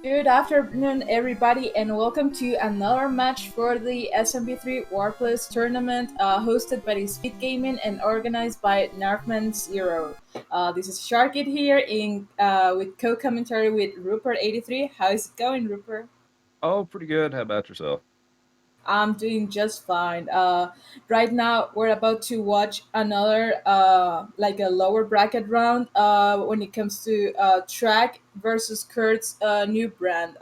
Good afternoon, everybody, and welcome to another match for the SMP3 Warpless tournament, hosted by the SpeedGaming and organized by Narfman Zero. This is Sharkit here in with co-commentary with Rupert83. How's it going, Rupert? Oh, pretty good. How about yourself? I'm doing just fine. Right now, we're about to watch another like a lower bracket round when it comes to track versus Kurt's new brand.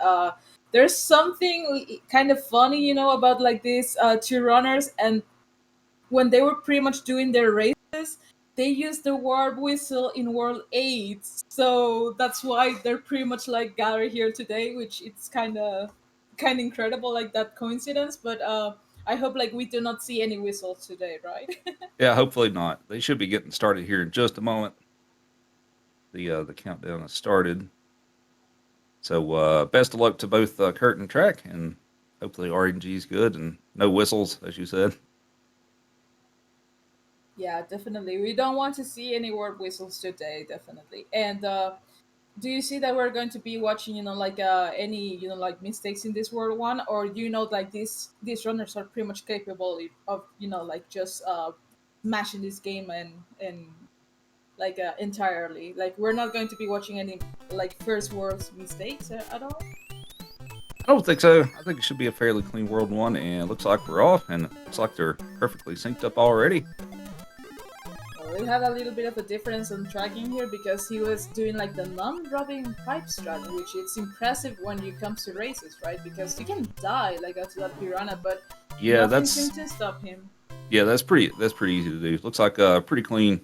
There's something kind of funny, about like these two runners, and when they were pretty much doing their races, they used the warp whistle in World 8. So that's why they're pretty much like gathered here today, which it's kind of incredible, like that coincidence. But I hope like we do not see any whistles today, right? Yeah, hopefully not. They should be getting started here in just a moment. The countdown has started. So best of luck to both Kurt and Track, and hopefully RNG is good and no whistles, as you said. Yeah, definitely. We don't want to see any warp whistles today, definitely. And do you see that we're going to be watching, like any, like mistakes in this World One, or like these runners are pretty much capable of, like just smashing this game and like entirely. Like we're not going to be watching any like first world's mistakes at all. I don't think so. I think it should be a fairly clean World 1, and it looks like we're off, and it looks like they're perfectly synced up already. We had a little bit of a difference on tracking here because he was doing like the non-dropping pipe strat, which it's impressive when it comes to races, right? Because you can die like to that piranha, but Yeah, nothing that's seemed to stop him. yeah, that's pretty easy to do. Looks like pretty clean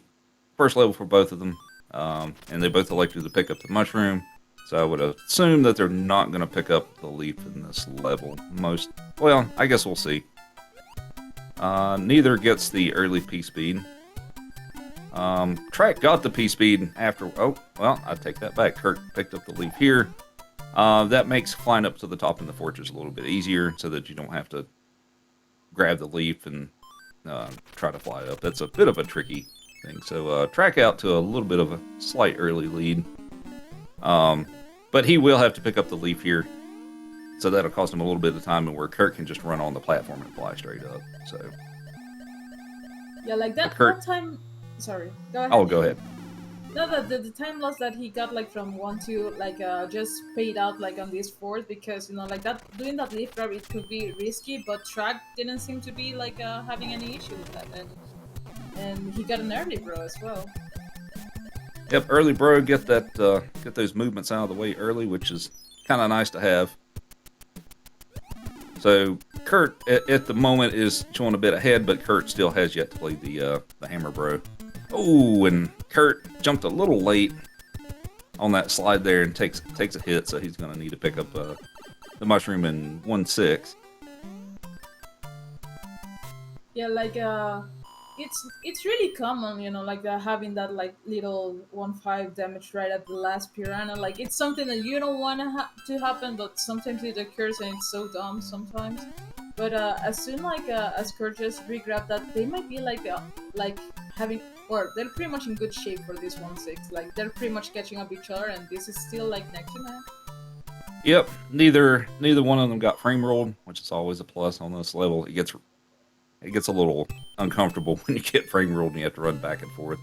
first level for both of them, and they both elected to pick up the mushroom. So I would assume that they're not going to pick up the leaf in this level. Well, I guess we'll see. Neither gets the early P speed. Track got the P speed after. Oh, well, I take that back. Kurt picked up the leaf here. That makes flying up to the top in the fortress a little bit easier, so that you don't have to grab the leaf and try to fly up. That's a bit of a tricky thing. So track out to a little bit of a slight early lead. But he will have to pick up the leaf here. So that'll cost him a little bit of time, and where Kurt can just run on the platform and fly straight up. So Yeah, like that one Kurt, time. Sorry, go oh, ahead. go ahead. No, the time loss that he got like from 1 to like just paid out like on this fourth because like that doing that leaf grab it could be risky, but track didn't seem to be like having any issue with that, and he got an early bro as well. Yep, early bro, get those movements out of the way early, which is kind of nice to have. So Kurt at the moment is showing a bit ahead, but Kurt still has yet to play the hammer bro. Oh, and Kurt jumped a little late on that slide there and takes a hit, so he's going to need to pick up the mushroom in 1-6. Yeah, like it's really common, like having that like little 1-5 damage right at the last piranha. Like it's something that you don't want to happen, but sometimes it occurs and it's so dumb sometimes. But as soon like as Kurt just re-grab that, they might be like having, or they're pretty much in good shape for this 1-6. Like they're pretty much catching up each other, and this is still like neck to neck. Yep, neither one of them got frame rolled, which is always a plus on this level. It gets a little uncomfortable when you get frame rolled and you have to run back and forth.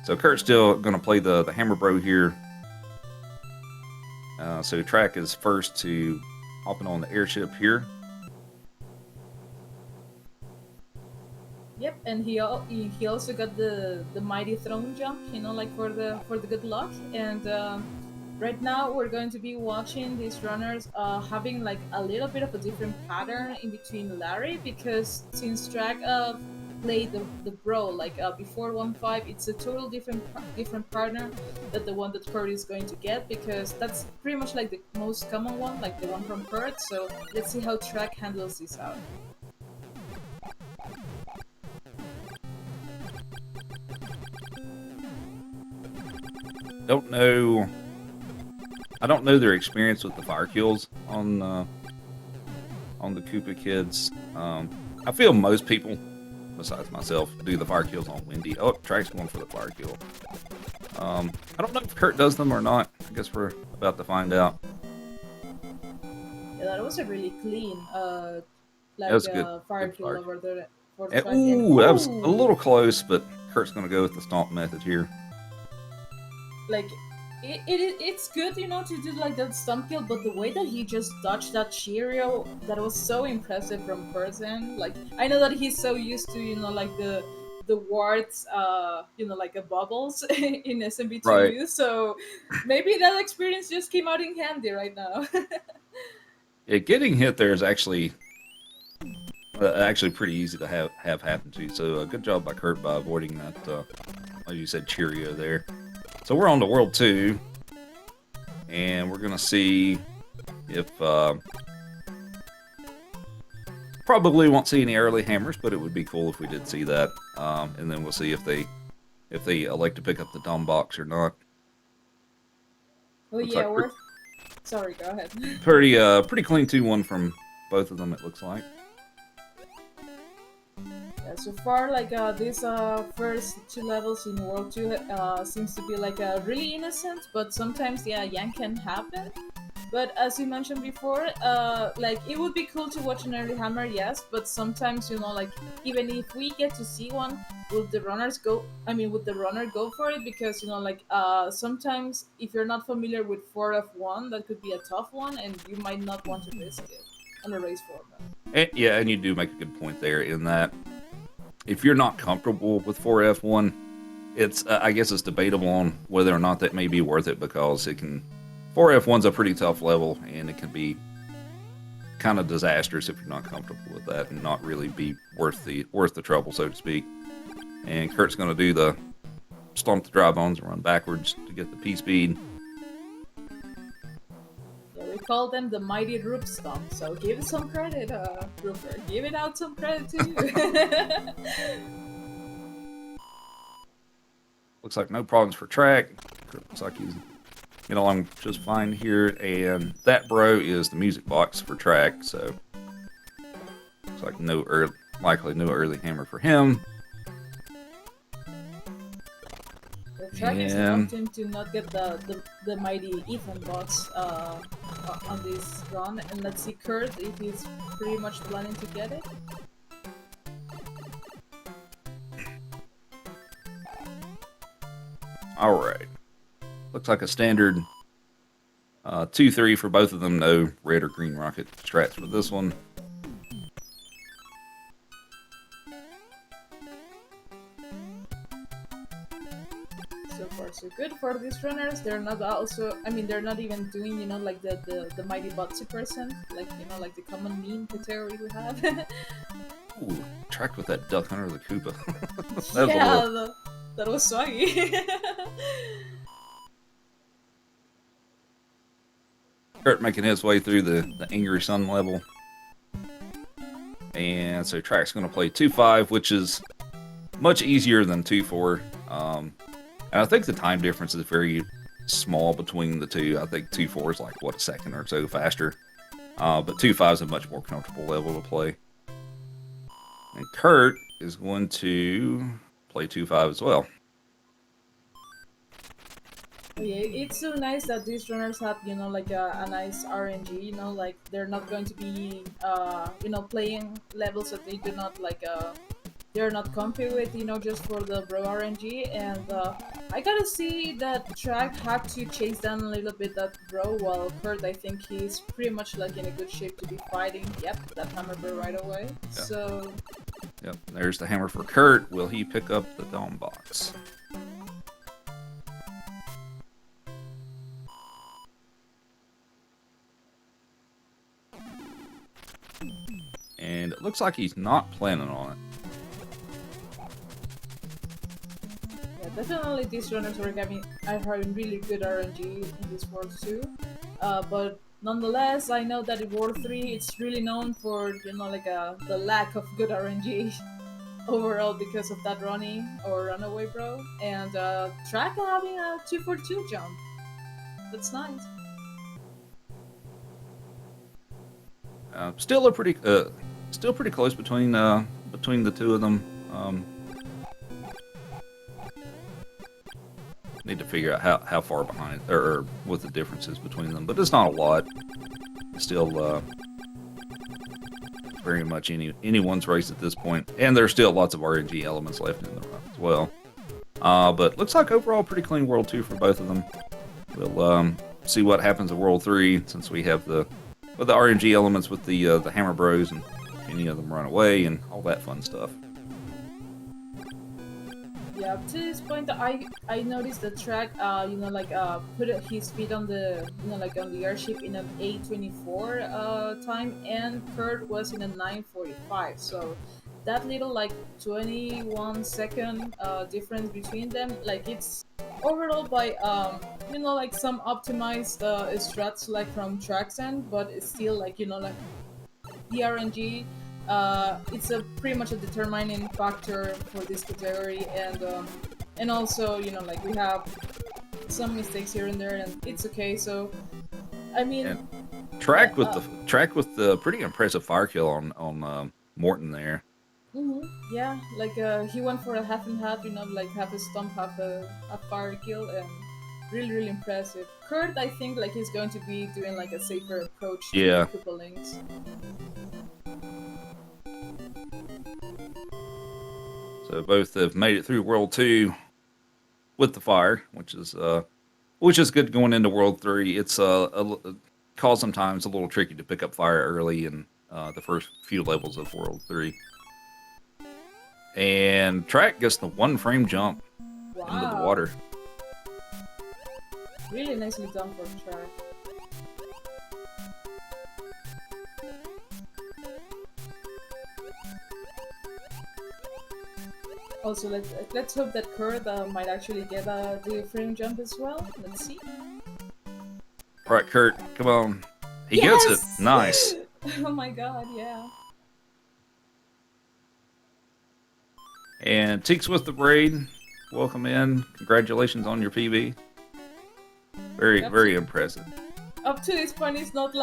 So Kurt's still going to play the hammer bro here. So Track is first to hopping on the airship here. Yep, and he also got the mighty throne jump, like for the good luck. And right now we're going to be watching these runners having like a little bit of a different pattern in between Larry, because since Track played the bro like before 1-5, it's a total different partner than the one that Kurt is going to get, because that's pretty much like the most common one, like the one from Kurt. So let's see how Track handles this out. Don't know. I don't know their experience with the fire kills on the Koopa kids. I feel most people, besides myself, do the fire kills on Windy. Oh, Track's going for the fire kill. I don't know if Kurt does them or not. I guess we're about to find out. Yeah, that was a really clean, That was a fire good kill fire. over there for the track. And Ooh, that was a ooh, little close, but Kurt's gonna go with the stomp method here. like it's good, to do like that stump kill, but the way that he just dodged that Cheerio, that was so impressive from person. Like, I know that he's so used to, like the wards, like a bubbles in Right. SMB2U. So maybe that experience just came out in handy right now. Yeah, getting hit there is actually pretty easy to have happen to. So good job by Kurt by avoiding that, like you said, Cheerio there. So we're on to World 2, and we're going to see if... probably won't see any early hammers, but it would be cool if we did see that. And then we'll see if they elect to pick up the dumb box or not. Oh Looks yeah, like we're sorry. Go ahead. pretty clean 2-1 from both of them, it looks like. Yeah, so far, like these first two levels in World 2 seems to be like really innocent, but sometimes, yeah, yank can happen. But as you mentioned before, like it would be cool to watch an early hammer, yes, but sometimes, like even if we get to see one, would the runners go? I mean, would the runner go for it? Because like sometimes if you're not familiar with 4F1, that could be a tough one, and you might not want to risk it on a race format. Yeah, and you do make a good point there in that if you're not comfortable with 4F1, it's I guess it's debatable on whether or not that may be worth it, because 4F1's a pretty tough level, and it can be kind of disastrous if you're not comfortable with that and not really be worth the trouble, so to speak. And Kurt's going to do the stomp the dry bones and run backwards to get the P speed. Yeah, we call them the mighty Roop Stomp, so give it some credit, Roofer. Give it out some credit too. Looks like no problems for track. Kurt looks like he's getting along just fine here. And that bro is the music box for track, so looks like likely no early hammer for him. The track is opting to not get the mighty Ethan bots on this run, and let's see Kurt if he's pretty much planning to get it. All right. Looks like a standard 2-3 for both of them. No red or green rocket strats for this one. So far so good for these runners. They're not also, I mean, they're not even doing, like the mighty botsy person, like, like the common meme category we have. Ooh, tracked with that Duck Hunter the Koopa. That was swaggy. Kurt making his way through the Angry Sun level. And so track's going to play 2-5, which is much easier than 2-4. And I think the time difference is very small between the two. I think 2-4 is like, what, a second or so faster. But 2-5 is a much more comfortable level to play. And Kurt is going to play 2-5 as well. Yeah, it's so nice that these runners have, like a nice RNG, like they're not going to be, playing levels that they do not like, they're not comfy with, just for the bro RNG. And I gotta see that track had to chase down a little bit that bro, while Kurt, I think he's pretty much like in a good shape to be fighting. Yep, that hammer bro right away. Yeah. So. Yep, there's the hammer for Kurt. Will he pick up the dome box? And it looks like he's not planning on it. Yeah, definitely these runners are having really good RNG in this World 2. But nonetheless, I know that in World 3, it's really known for, like the lack of good RNG overall because of that running or runaway bro. And track having a 2-4-2 jump. That's nice. Still pretty close between the two of them. Need to figure out how far behind or what the difference is between them, but it's not a lot. still very much anyone's race at this point, and there's still lots of RNG elements left in the run as well. But looks like overall pretty clean World 2 for both of them. We'll see what happens at World 3 since we have the RNG elements with the Hammer Bros, and any of them run away and all that fun stuff. Yeah, up to this point, I noticed the track, put his speed on the, on the airship in an 8:24 time, and Kurt was in a 9:45. So that little 21-second difference between them, it's overall by some optimized strats from Track's end, but it's still the RNG. It's a pretty much a determining factor for this category, and also we have some mistakes here and there, and it's okay. So I mean, and track with the pretty impressive fire kill on Morton there. Yeah, he went for a half and half, half a stomp, half a fire kill, and really impressive. Kurt, I think he's going to be doing a safer approach to Koopa Links. So both have made it through World 2 with the fire, which is good going into World 3. It's cause sometimes a little tricky to pick up fire early in the first few levels of World 3. And Track gets the 1-frame jump into the water. Really nicely done for Track. Also, let's hope that Kurt might actually get the frame jump as well. Let's see. All right, Kurt, come on. He gets it. Nice. Oh my god, yeah. And Teeks with the braid. Welcome in. Congratulations on your PB. Very impressive. Up to this point, it's not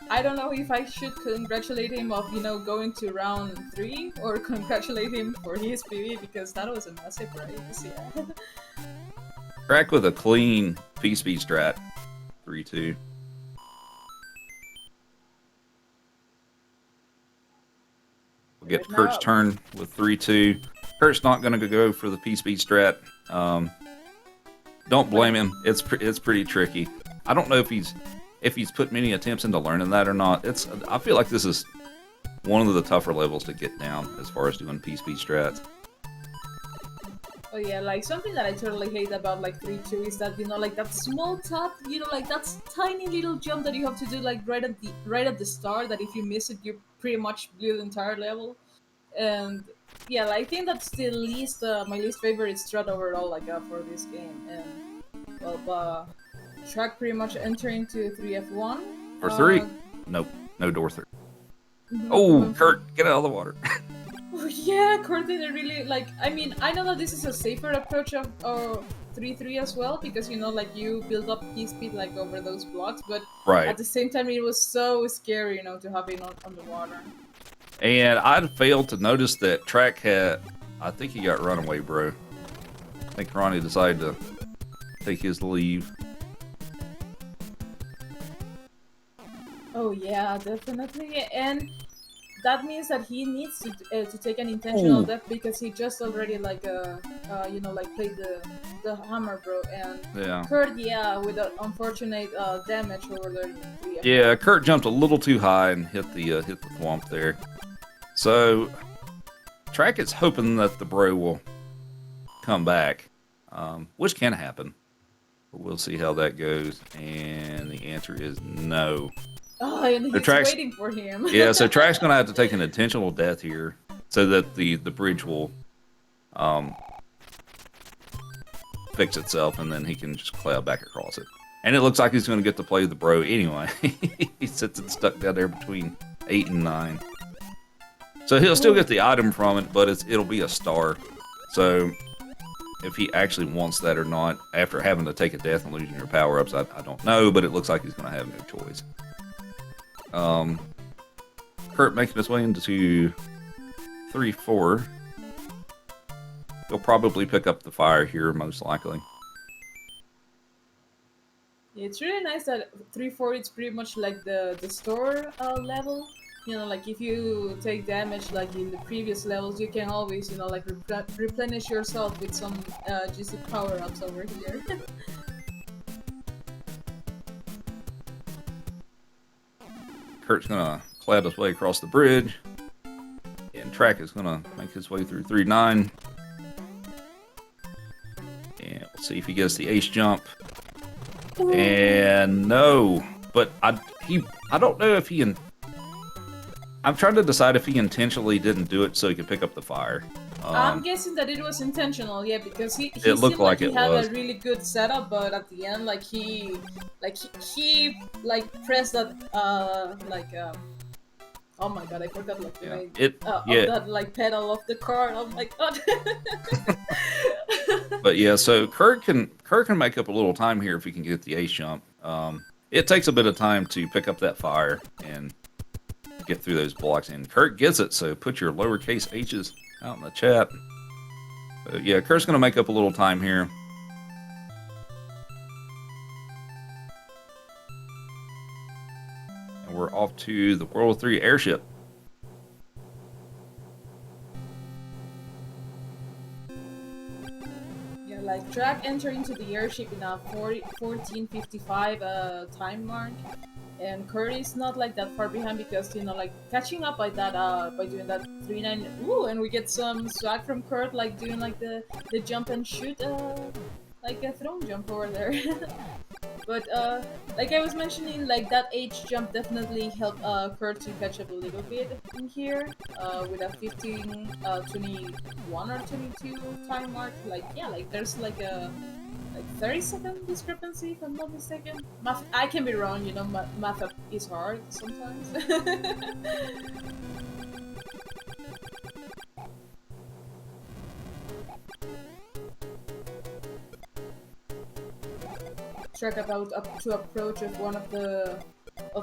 I don't know if I should congratulate him of going to round 3 or congratulate him for his PB, because that was a massive race. Yeah. Track with a clean P-speed strat, 3-2. We'll get Kurt's turn with 3-2. Kurt's not going to go for the P-speed strat. Don't blame him. It's pretty tricky. I don't know if he's put many attempts into learning that or not. I feel like this is one of the tougher levels to get down as far as doing P-speed strats. Oh yeah, something that I totally hate about 3-2 is that that small tap, that tiny little jump that you have to do right at the start, that if you miss it you pretty much blew the entire level. And yeah, I think that's the least my least favorite strat overall for this game. And well, Track pretty much entering to 3F1. Or 3? Nope, no door 3. Oh, Kurt, get out of the water. Oh yeah, Kurt didn't really I mean, I know that this is a safer approach of 3-3 as well, because you build up P-speed over those blocks, but at the same time it was so scary, to have it on the water. And I failed to notice that Track had, I think he got runaway, bro. I think Ronnie decided to take his leave. Oh yeah, definitely, and that means that he needs to take an intentional death, because he just already played the hammer bro, and Kurt with an unfortunate damage over there. Yeah, Kurt jumped a little too high and hit the thwomp there. So Track is hoping that the bro will come back, which can happen, but we'll see how that goes. And the answer is no. Oh, and he's waiting for him. Yeah, so Track's going to have to take an intentional death here so that the bridge will fix itself, and then he can just cloud back across it. And it looks like he's going to get to play the bro anyway. He sits it stuck down there between 8 and 9. So he'll still get the item from it, but it'll be a star. So if he actually wants that or not, after having to take a death and losing your power-ups, I don't know, but it looks like he's going to have no choice. Kurt making his way into 3-4. He'll probably pick up the fire here, most likely. It's really nice that 3-4 it's pretty much like the store level. You know, like if you take damage like in the previous levels, you can always, you know, like replenish yourself with some GC power ups over here. Kurt's gonna cloud his way across the bridge, and Track is gonna make his way through 3-9. And we'll see if he gets the ace jump. And no, but I don't know if he. I'm trying to decide if he intentionally didn't do it so he could pick up the fire. I'm guessing that it was intentional, yeah, because he It looked seemed like like he it had was. a really good setup, but at the end, he pressed that oh my god, I forgot like the Yeah. name It. of Yeah. that like pedal of the car. Oh my god. But yeah, so Kurt can make up a little time here if he can get the ace jump. It takes a bit of time to pick up that fire and get through those blocks, and Kurt gets it. So put your lowercase h's out in the chat. So yeah, Kurt's gonna make up a little time here. And we're off to the World War 3 airship. Yeah, like Track entered into the airship in a 14:55 time mark, and Kurt is not like that far behind because, you know, like catching up by that by doing that 3-9. Ooh, and we get some swag from Kurt, like doing like the jump and shoot like a throne jump over there. But like I was mentioning, like that H jump definitely helped Kurt to catch up a little bit in here with a 15, 21 or 22 time mark. Like yeah, like there's like a 30-second discrepancy if I'm not mistaken. Math, I can be wrong, you know, math is hard sometimes. Track about up to approach of one of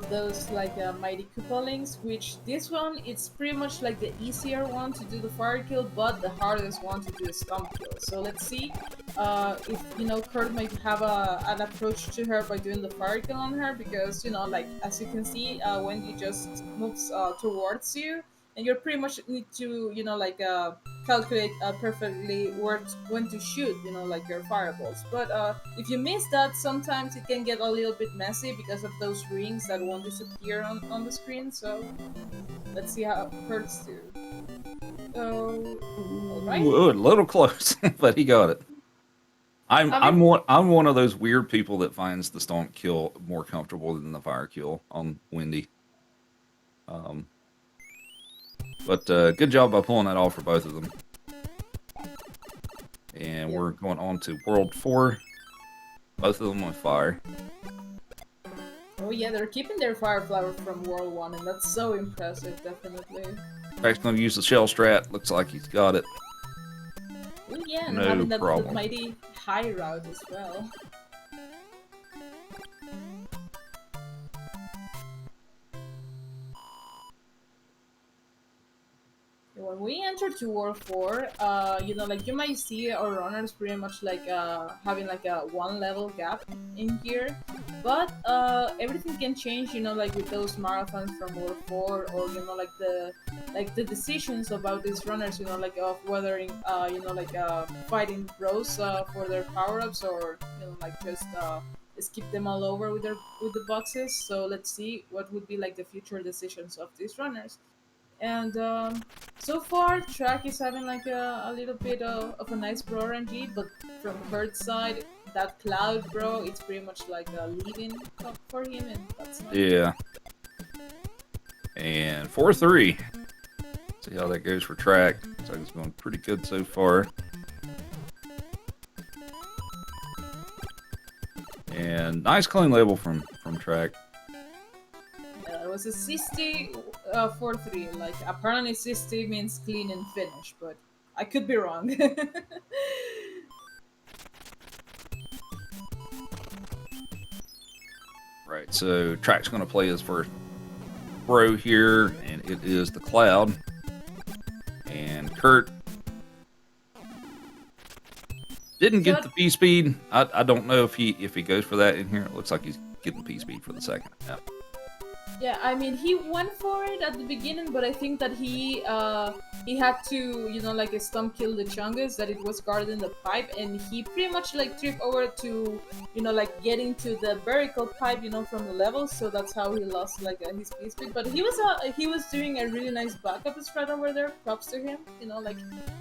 those like mighty Koopalings, which this one it's pretty much like the easier one to do the fire kill, but the hardest one to do the stomp kill. So let's see if, you know, Kurt might have an approach to her by doing the fire kill on her, because, you know, like as you can see, Wendy just moves towards you, and you're pretty much need to, you know, like calculate perfectly when to shoot, you know, like your fireballs. But if you miss that, sometimes it can get a little bit messy because of those rings that won't disappear on the screen. So let's see how it hurts to. So, all right. Ooh, a little close, but he got it. I'm I I'm mean, one I'm one of those weird people that finds the stomp kill more comfortable than the fire kill on Wendy. Um, but good job by pulling that off for both of them. And yeah. we're going on to World 4. Both of them with fire. Oh yeah, they're keeping their fire flower from World 1, and that's so impressive, definitely. Track's going to use the shell strat. Looks like he's got it. Oh yeah, and No having that problem. mighty high route as well. When we enter to World 4, you know, like you might see our runners pretty much like having like a one level gap in here, but everything can change, you know, like with those marathons from World 4, or, you know, like the decisions about these runners, you know, like of whether you know, like fighting bros for their power ups, or, you know, like just skip them all over with the boxes. So let's see what would be like the future decisions of these runners. And so far, Track is having like a little bit of a nice bro RNG, but from Kurt's side, that Cloud bro, it's pretty much like a lead-in for him, and that's not good. Yeah. And 4-3. See how that goes for Track. Looks like it's going pretty good so far. And nice clean label from Track. It was a 60 4-3. Like, apparently 60 means clean and finish, but I could be wrong. Right, so Track's going to play his first bro here, and it is the Cloud. And Kurt Didn't get But the P speed. I don't know if he goes for that in here. It looks like he's getting P speed for the second. Yeah. yeah, I mean, he went for it at the beginning, but I think that he had to, like a stump kill the Chungus, that it was guarding the pipe, and he pretty much like tripped over to, like getting to the vertical pipe, from the level. So that's how he lost like his speed. But he was doing a really nice backup strat over there. Props to him. Like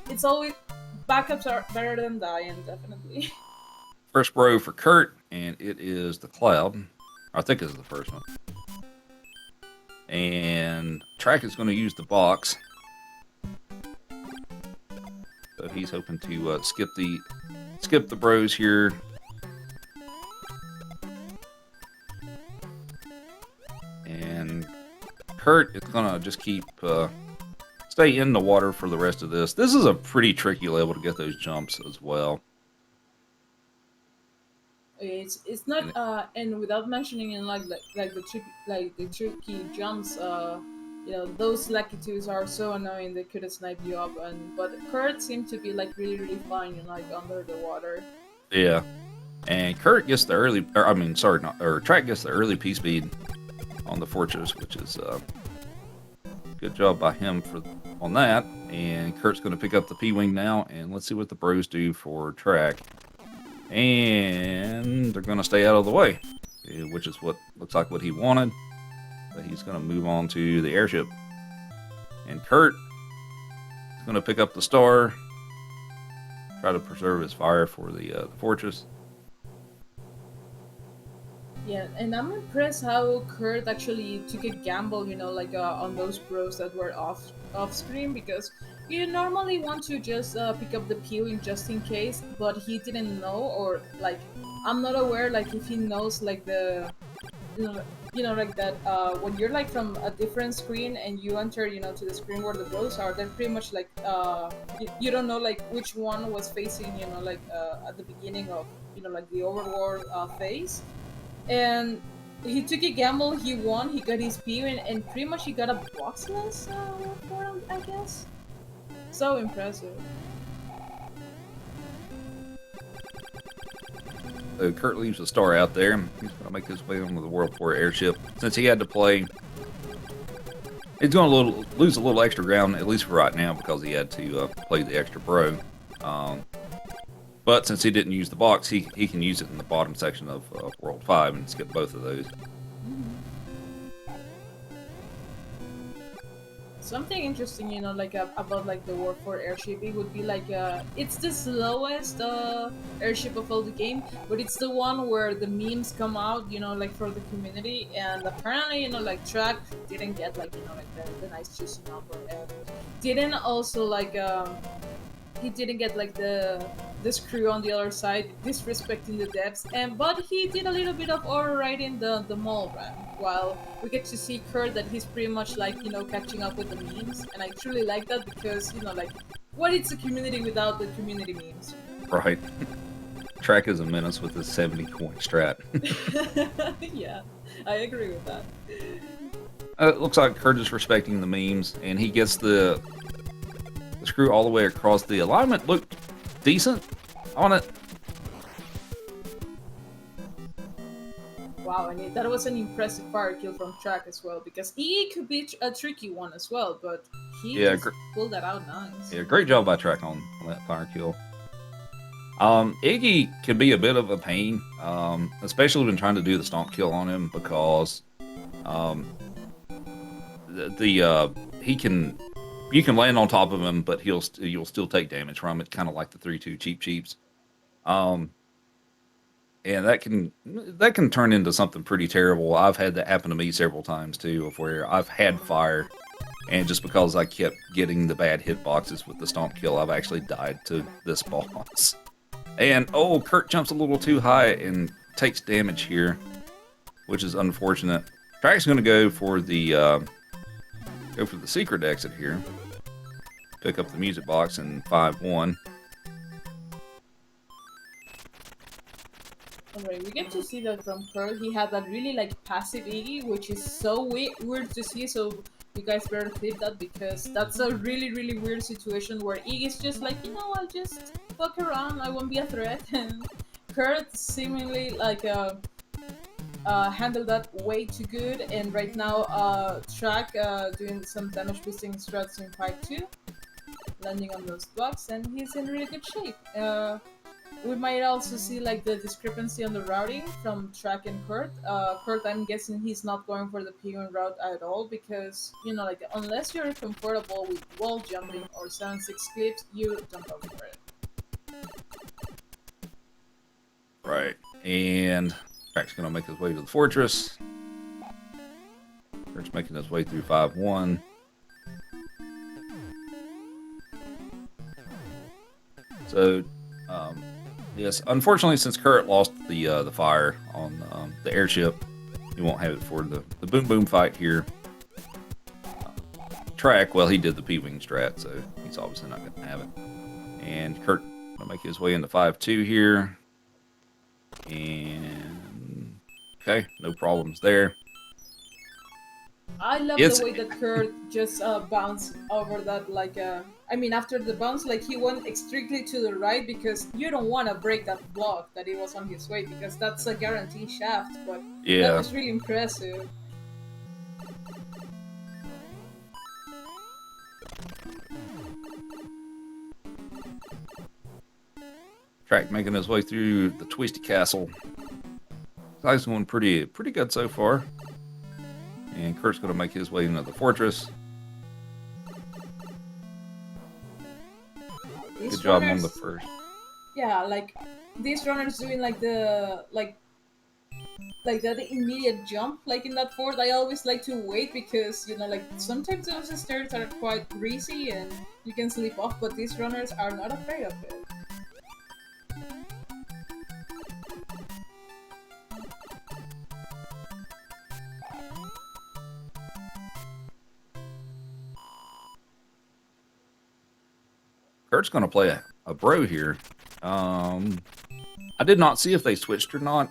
it's always backups are better than dying, definitely. First bro for Kurt, and it is the Cloud. I think this is the first one. And Track is going to use the box. So he's hoping to skip the bros here. And Kurt is going to just stay in the water for the rest of this. This is a pretty tricky level to get those jumps as well. It's not and without mentioning like the tricky jumps, those lucky twos are so annoying, they could snipe you up. But Kurt seemed to be like really really fine like under the water. Yeah. And Kurt gets the early, or I mean, sorry, not, or Track gets the early P speed on the Fortress, which is good job by him on that. And Kurt's going to pick up the P wing now, and let's see what the bros do for Track. And they're going to stay out of the way, which is what looks like what he wanted. But he's going to move on to the airship. And Kurt is going to pick up the star, try to preserve his fire for the Fortress. Yeah, and I'm impressed how Kurt actually took a gamble, like on those bros that were off screen, because you normally want to just pick up the peeling just in case, but he didn't know, or like I'm not aware like if he knows like like that when you're like from a different screen and you enter to the screen where the bros are, they're pretty much like you don't know like which one was facing like at the beginning of like the overworld phase. And he took a gamble. He won. He got his P, and pretty much he got a boxless for him, I guess. So impressive. So Kurt leaves the star out there. He's going to make his way onto the World 4 airship. Since he had to play, he's going to lose a little extra ground, at least for right now, because he had to play the extra bro. But since he didn't use the box, he can use it in the bottom section of World 5 and skip both of those. Something interesting, like about like the War 4 airship, it would be like it's the slowest airship of all the game, but it's the one where the memes come out, like for the community, and apparently, like Track didn't get like like the nice juicy number, and didn't also like he didn't get like the screw on the other side, disrespecting the devs, but he did a little bit of overriding the mall run. While we get to see Kurt that he's pretty much like catching up with the memes, and I truly like that because like what is a community without the community memes? Right. Track is a menace with his 70 coin strat. Yeah, I agree with that. It looks like Kurt is respecting the memes, and he gets the screw all the way across. The alignment looked decent on it. Wow, and that was an impressive fire kill from Track as well, because he could be a tricky one as well, but he just pulled that out nice. Yeah, great job by Track on that fire kill. Iggy can be a bit of a pain, especially when trying to do the stomp kill on him, because you can land on top of him, but you'll still take damage from it, kind of like the 3-2 cheaps. And that can turn into something pretty terrible. I've had that happen to me several times too, of where I've had fire, and just because I kept getting the bad hitboxes with the stomp kill, I've actually died to this boss. And Kurt jumps a little too high and takes damage here, which is unfortunate. Track's going to go for the secret exit here. Pick up the music box in 5-1. Alright, we get to see that from Kurt. He had that really like passive Iggy, which is so weird to see. So You guys better clip that because that's a really, really weird situation where Iggy's just like, I'll just fuck around. I won't be a threat. And Kurt seemingly like handled that way too good. And right now, Track doing some damage boosting strats in Fight 2, landing on those blocks, and he's in really good shape. We might also see like the discrepancy on the routing from Track and Kurt. Kurt, I'm guessing he's not going for the P1 route at all because like unless you're comfortable with wall jumping or 7-6 clips, you don't go for it. Right. And Track's gonna make his way to the fortress. Kurt's making his way through 5-1. So, yes, unfortunately, since Kurt lost the fire on the airship, he won't have it for the boom boom fight here. Track, well, he did the P-wing strat, so he's obviously not going to have it. And Kurt will make his way into 5-2 here. And okay, no problems there. I love the way that Kurt just bounced over that, like, after the bounce, like, he went strictly to the right because you don't want to break that block that he was on his way because that's a guaranteed shaft, but yeah, that was really impressive. Track making his way through the Twisty Castle. Guy's going pretty good so far. And Kurt's going to make his way into the fortress. Good job on the first. Yeah, like these runners doing like the immediate jump like in that fort. I always like to wait because like sometimes those stairs are quite greasy and you can slip off, but these runners are not afraid of it. Kurt's going to play a bro here. I did not see if they switched or not.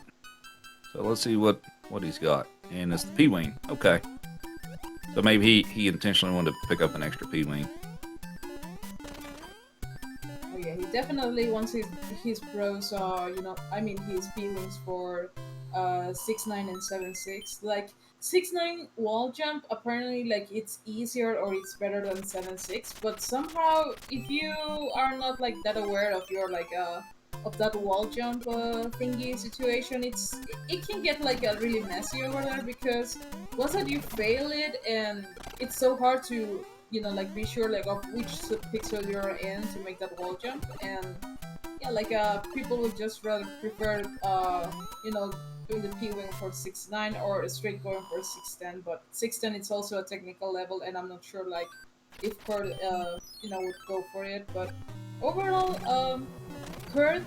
So let's see what he's got. And it's the P-Wing. Okay. So maybe he intentionally wanted to pick up an extra P-Wing. Oh yeah, he definitely wants his bros, his P-Wings for 6-9 and 7-6. Like 6-9 wall jump, apparently like it's easier or it's better than 7-6, but somehow if you are not like that aware of your of that wall jump thingy situation, it can get like a really messy over there because once that you fail it and it's so hard to be sure like of which pixel you're in to make that wall jump. And yeah, like people would just rather prefer doing the P-wing for 6-9 or straight going for 6-10, but 6-10 it's also a technical level and I'm not sure like if Kurt would go for it. But overall Kurt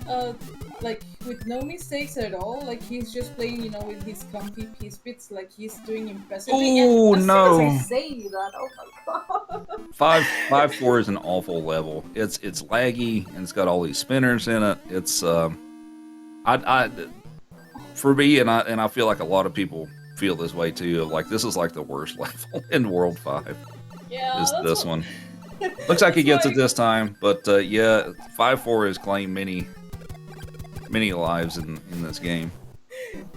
like with no mistakes at all, like he's just playing with his comfy piece bits, like he's doing impressively. Oh and no, as I say that, oh my god. 5-4 is an awful level. It's laggy and it's got all these spinners in it. It's I for me, and I feel like a lot of people feel this way too. Like this is like the worst level in World 5. Yeah, is this one. Looks like he gets it this time, but yeah, 5-4 has claimed many lives in this game.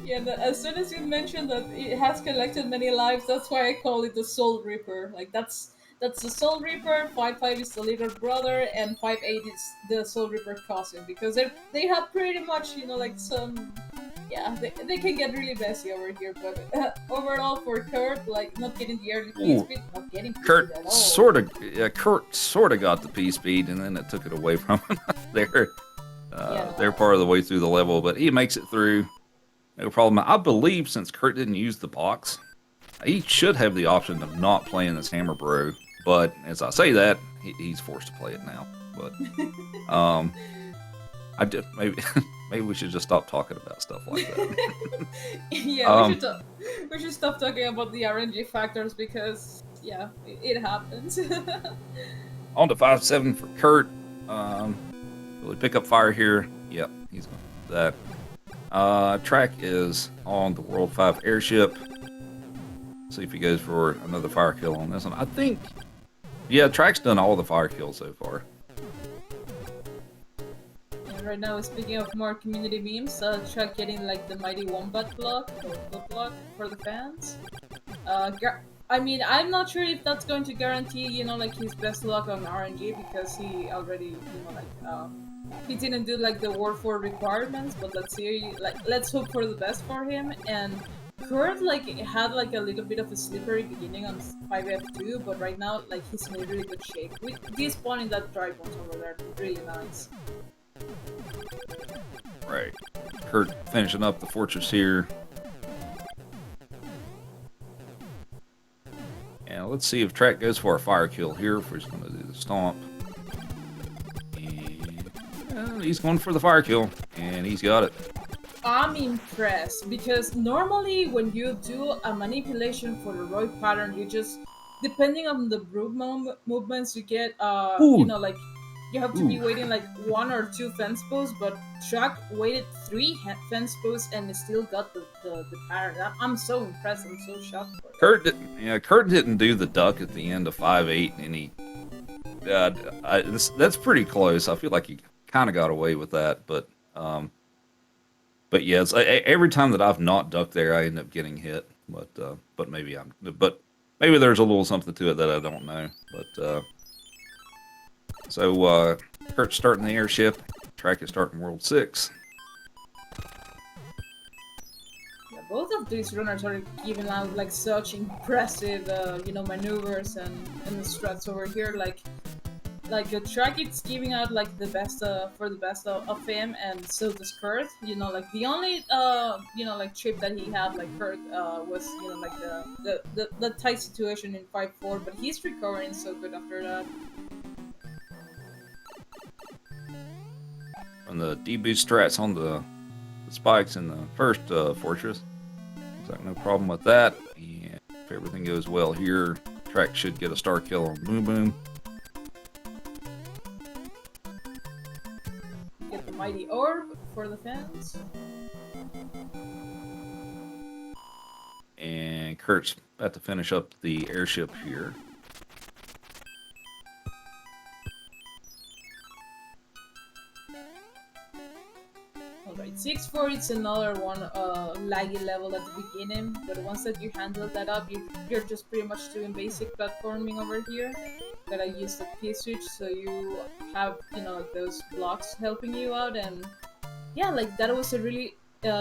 Yeah, as soon as you mentioned that it has collected many lives, that's why I call it the Soul Reaper. Like that's the Soul Reaper. 5-5 is the little brother, and 5-8 is the Soul Reaper cousin because they have pretty much like some. Yeah, they can get really messy over here, but overall for Kurt, like not getting the early P speed, not getting P Kurt speed at all. Kurt sort of got the P speed, and then it took it away from him. They're part of the way through the level, but he makes it through, no problem. I believe since Kurt didn't use the box, he should have the option of not playing this Hammer Bro. But as I say that, he's forced to play it now. But I did maybe. Maybe we should just stop talking about stuff like that. Yeah, we should stop talking about the RNG factors because, yeah, it happens. On to 5-7 for Kurt. Will he pick up fire here? Yep, he's going to do that. Track is on the World 5 airship. See if he goes for another fire kill on this one. I think, yeah, Track's done all the fire kills so far. And right now, speaking of more community memes, Chuck getting like the mighty wombat block or foot block for the fans. I mean, I'm not sure if that's going to guarantee, you know, like his best luck on RNG because he already, you know, like he didn't do like the War 4 requirements. But let's see, like let's hope for the best for him. And Kurt like had like a little bit of a slippery beginning on 5F2, but right now like he's in a really good shape. With despawning that dry bones over there, really nice. Right. Kurt finishing up the fortress here. And let's see if Track goes for a fire kill here, if he's going to do the stomp. And he's going for the fire kill, and he's got it. I'm impressed because normally when you do a manipulation for the right pattern, you just depending on the brood movements you get, you know, like you have to be waiting like 1 or 2 fence posts, but Track waited 3 fence posts and still got the pattern. I'm so impressed. I'm so shocked. Kurt didn't do the duck at the end of 5-8, and he that's pretty close. I feel like he kind of got away with that, but yeah, it's, every time that I've not ducked there, I end up getting hit. But maybe there's a little something to it that I don't know. But so Kurt's starting the airship. Track is starting World 6. Yeah, both of these runners are giving out like such impressive, you know, maneuvers and the struts over here. Like the Track, it's giving out like the best for the best of him, and so does Kurt. You know, like the only you know like trip that he had like Kurt was, you know, like the tight situation in 5-4, but he's recovering so good after that. And the D-boost strats on the spikes in the first fortress. Looks like no problem with that. And if everything goes well here, Track should get a star kill on Boom Boom. Get the mighty orb for the fans. And Kurt's about to finish up the airship here. Alright, 6-4, it's another one laggy level at the beginning, but once that you handle that up, you're just pretty much doing basic platforming over here. Gotta use the P-switch so you have, you know, like those blocks helping you out, and yeah, like that was a really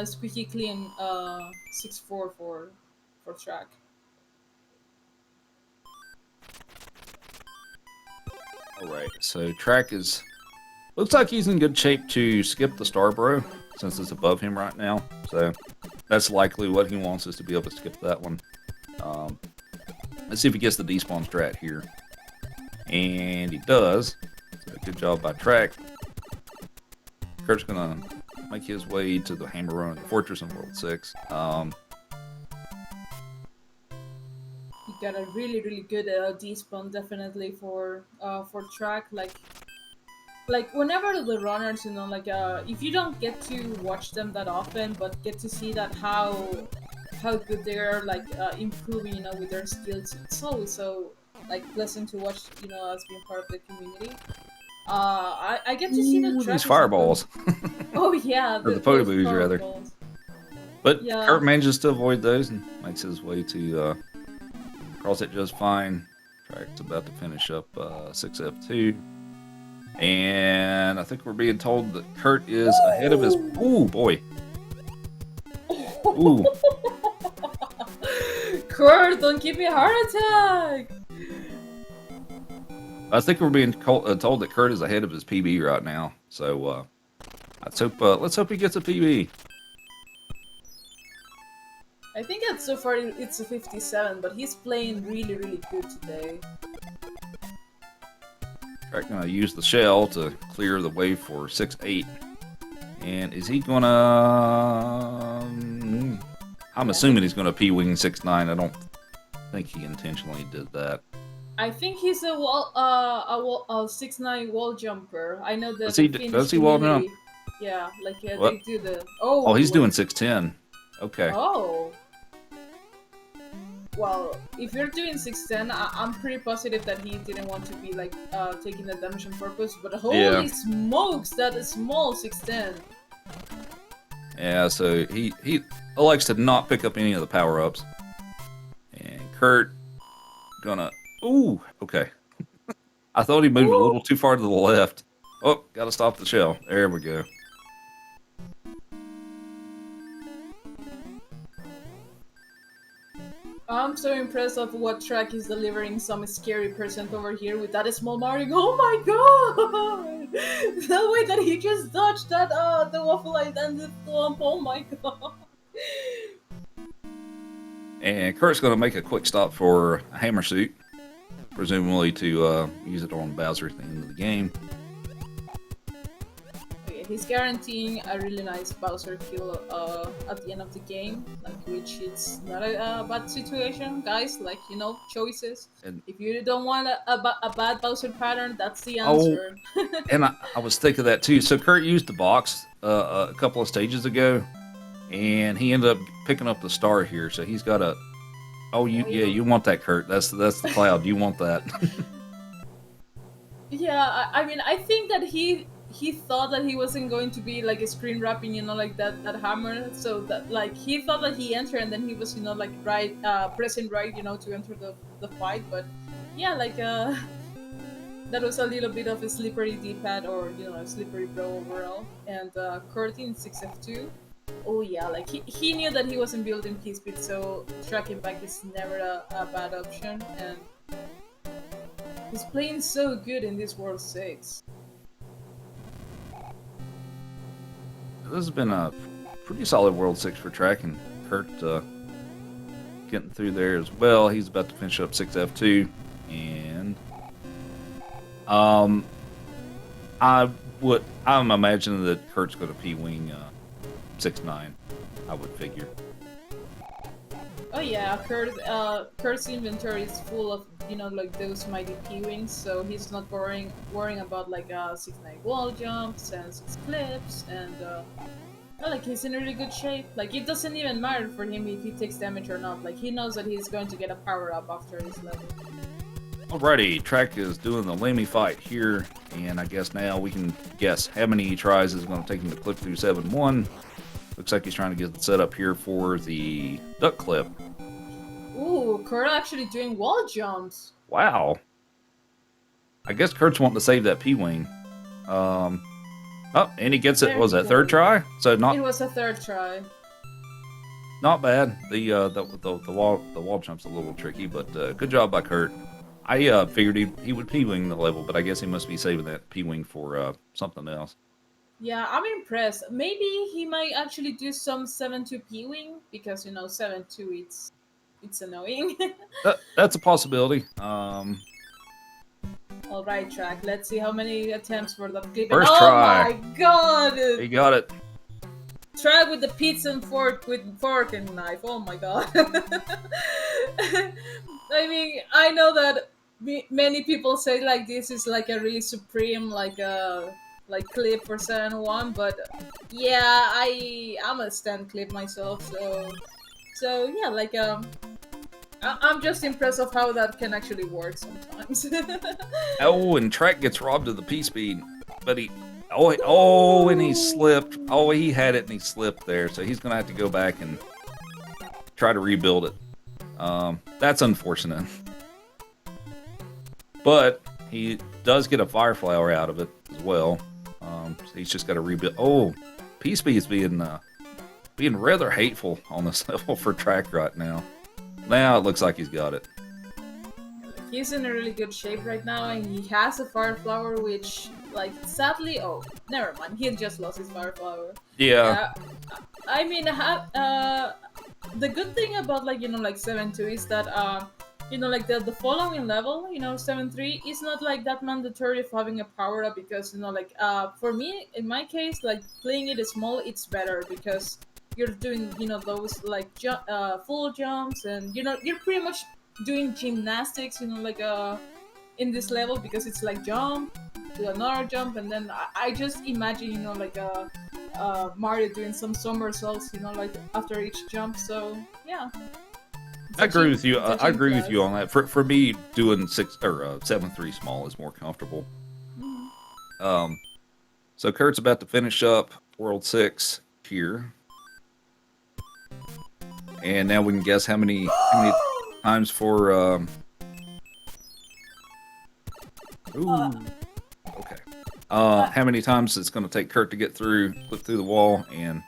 squeaky clean 6-4 for Track. Alright, so Track is... looks like he's in good shape to skip the Starbro, since it's above him right now. So that's likely what he wants, is to be able to skip that one. Let's see if he gets the despawn strat here. And he does. So good job by Track. Kurt's gonna make his way to the hammer run of the fortress in World 6. You got a really good despawn definitely for Track. Like whenever the runners, you know, like if you don't get to watch them that often, but get to see that how good they're like improving, you know, with their skills, it's always so like pleasant to watch, you know, as being part of the community. I get to see the Track these fireballs. Oh yeah, or the Potoboos rather. But yeah. Kurt manages to avoid those and makes his way to cross it just fine. Track's about to finish up 6F2. And I think we're being told that Kurt is ahead of his... Ooh, boy. Ooh. Kurt, don't give me a heart attack! I think we're being told that Kurt is ahead of his PB right now. So let's hope he gets a PB. I think that so far it's a 57, but he's playing really good today. Track gonna use the shell to clear the way for 6-8. And is he gonna... I'm assuming he's gonna P-wing 6-9. I don't think he intentionally did that. I think he's a 6-9 wall jumper. I know that does he wall jump? Yeah, like they do the... Oh, he's doing 6-10. Okay. Oh. well, if you're doing 610, I'm pretty positive that he didn't want to be like taking the damage on purpose. But Yeah. holy smokes, that is small 610. Yeah, so he elects to not pick up any of the power-ups. And Kurt gonna... Ooh, okay. I thought he moved a Ooh. little too far to the left. Oh, gotta stop the shell. There we go. I'm so impressed of what track is delivering some scary percent over here with that small Mario. Oh my god! The way that he just dodged that the waffle and the thump. Oh my god! And Kurt's gonna make a quick stop for a hammer suit, presumably to use it on Bowser at the end of the game. Okay, he's guaranteeing a really nice Bowser kill at the end of the game, like which is not a bad situation, guys. Like choices. And If you don't want a bad Bowser pattern, that's the oh, answer. and I was thinking that too. So Kurt used the box a couple of stages ago, and he ended up picking up the star here. So he's got a... Oh, you want that, Kurt? That's the cloud. You want that? Yeah, I mean, I think that he thought that he wasn't going to be like a screen wrapping, like that hammer. So that like he thought that he entered and then he was like right pressing right, to enter the fight. But yeah, like that was a little bit of a slippery D-pad or a slippery blow overall. And Kurt in 6F2. Oh yeah, like he knew that he wasn't building P-speed, so tracking back is never a bad option. And he's playing so good in this World 6. This has been a pretty solid World 6 for track, and Kurt getting through there as well. He's about to finish up 6F2, and I'm imagining that Kurt's going to P-wing 6-9, I would figure. Oh yeah, Kurt's inventory is full of like those mighty P-wings, so he's not worrying about like 6-9 wall jumps and 6 clips, and like he's in really good shape. Like it doesn't even matter for him if he takes damage or not. Like he knows that he's going to get a power up after his level. Alrighty, Track is doing the Lemmy fight here, and I guess now we can guess how many he tries is going to take him to clip through 7-1. Looks like he's trying to get it set up here for the duck clip. Ooh, Kurt actually doing wall jumps. Wow. I guess Kurt's wanting to save that P-wing. Oh, and he gets it. Was that third try? So not. It was a third try. Not bad. The wall jump's a little tricky, but good job by Kurt. I figured he would P-wing the level, but I guess he must be saving that P-wing for something else. Yeah, I'm impressed. Maybe he might actually do some 7-2 P-wing because 7-2 it's annoying. That's a possibility. All right, Track. Let's see how many attempts for that clip. First try. Oh my god! He got it. Track with the pizza and fork and knife. Oh my god! I mean, I know that many people say like this is like a really supreme like clip for 7-1, but yeah, I'm a stand clip myself, so yeah, like I'm just impressed of how that can actually work sometimes. Oh, and Track gets robbed of the P-speed, but and he slipped. Oh, he had it and he slipped there, so he's gonna have to go back and try to rebuild it. That's unfortunate, but he does get a fire flower out of it as well. So he's just got to rebuild. Oh, P-speed is being rather hateful on this level for Track right now. Now it looks like he's got it. He's in a really good shape right now, and he has a fire flower, which, like, sadly, oh, never mind. He just lost his fire flower. Yeah. I mean, the good thing about like 7-2 is that like the following level 7-3 is not like that mandatory of having a power up, because like for me in my case, like playing it small, it's better because you're doing those like full jumps, and you're pretty much doing gymnastics like in this level, because it's like jump do another jump, and then I just imagine like Mario doing some somersaults like after each jump. So yeah, I agree with you. I touching agree with you glass. on that. For me, doing 7-3 small is more comfortable. So Kurt's about to finish up World 6 here, and now we can guess how many times for. Ooh, okay. How many times it's going to take Kurt to get through, flip through the wall, and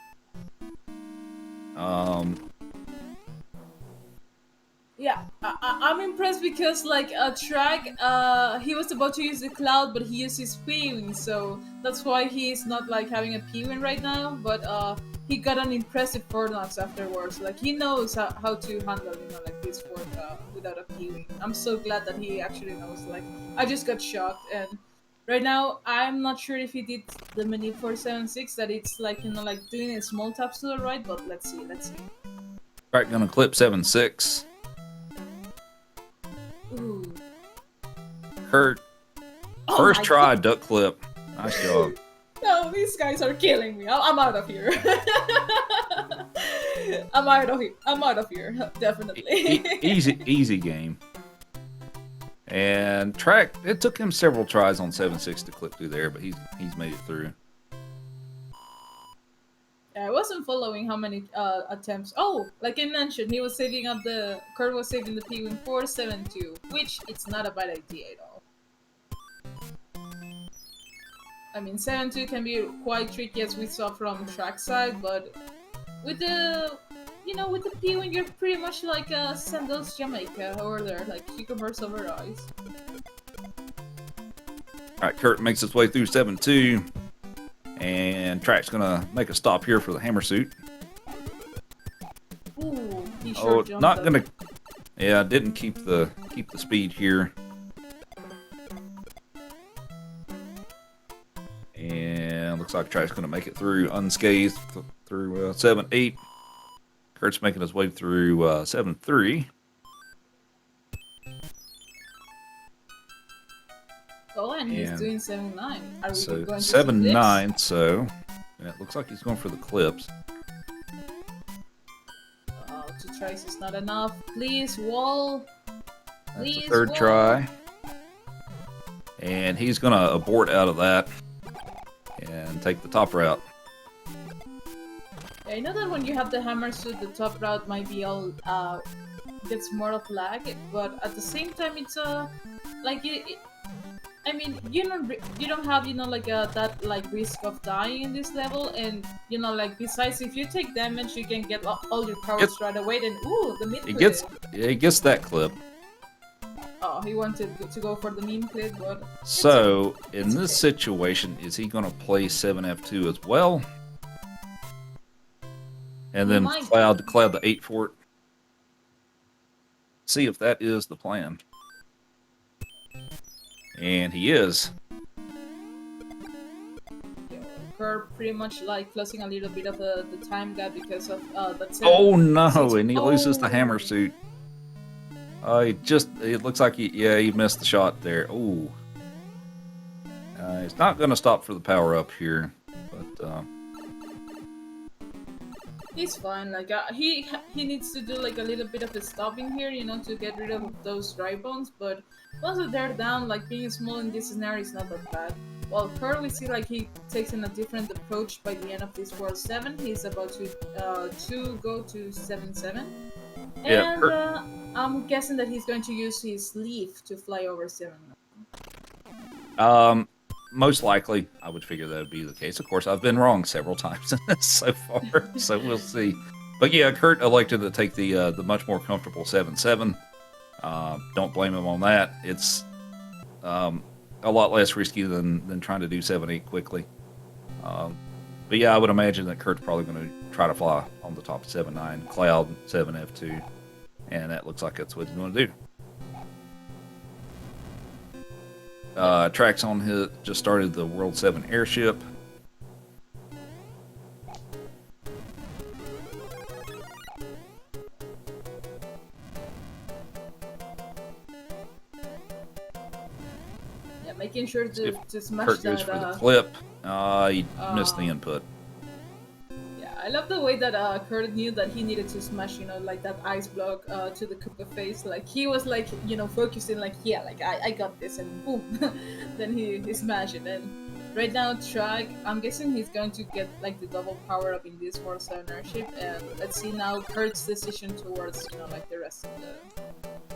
Yeah, I'm impressed because like a track, he was about to use the cloud, but he used his P-wing, so that's why he's not like having a P-wing right now. But he got an impressive Fortnite afterwards. Like he knows how to handle like this fort without a P-wing. I'm so glad that he actually knows. Like I just got shocked, and right now I'm not sure if he did the mini 476 that it's like like doing a small taps to the right. But let's see, let's see. Track going to clip 7-6. Ooh. Kurt, Oh first my try, God. duck clip. Nice job. No, these guys are killing me. I'm out of here. I'm out of here. I'm out of here. Definitely. Easy game. And track, it took him several tries on 7-6 to clip through there, but he's made it through. Yeah, I wasn't following how many attempts. Oh, like I mentioned, he was saving up the Kurt was saving the P-wing 472, which it's not a bad idea at all. I mean, 7-2 can be quite tricky as we saw from trackside, but with the with the P-wing, you're pretty much like Sandals Jamaica over there, like cucumbers over eyes. All right, Kurt makes his way through 7-2, and track's gonna make a stop here for the hammer suit. Ooh, he sure jumped not up. gonna. Yeah, didn't keep the speed here. And looks like track's gonna make it through unscathed through 7-8. Kurt's making his way through 7-3. Oh, and he's doing 7-9. Are we So going to 7-9. So and it looks like he's going for the clips. Oh, 2 tries is not enough. Please, wall. Please, That's the third wall. try. And he's going to abort out of that and take the top route. Yeah, I know that when you have the hammer suit, the top route might be all gets more of lag, but at the same time, it's like I mean, you don't have like that like risk of dying in this level, and like besides, if you take damage, you can get all your powers right away. Then ooh, the mid clip. He gets that clip. Oh, he wanted to go for the meme clip, but so in this situation, is he going to play 7F2 as well, and then cloud the 8 fort? See if that is the plan. And he is. Kurt pretty much like closing a little bit of the time gap because of that. Oh no! And he loses the hammer suit. It looks like he missed the shot there. Oh, he's not going to stop for the power up here, but he's fine. Like he needs to do like a little bit of a stopping here, to get rid of those dry bones. But once they're down, like being small in this scenario is not that bad. Well, Kurt, we see like he takes in a different approach by the end of this World 7. He's about to go to 7-7. Yeah, And I'm guessing that he's going to use his leaf to fly over 7. Most likely, I would figure that would be the case. Of course, I've been wrong several times so far, so we'll see. But yeah, Kurt elected to take the much more comfortable 7-7. Don't blame him on that. It's a lot less risky than trying to do 7-8 quickly. But yeah, I would imagine that Kurt's probably going to try to fly on the top of 7-9, cloud 7F2, and that looks like that's what he's going to do. Tracks on his just started the World 7 airship. Yeah, making sure to smash Kurt that. goes for the clip. He missed the input. Yeah, I love the way that Kurt knew that he needed to smash, like that ice block to the Koopa face. Like he was like, focusing, like, yeah, like I got this, and boom, then he smashed it. And right now, Track, I'm guessing he's going to get like the double power up in this World 7 airship, and let's see now Kurt's decision towards, like the rest of the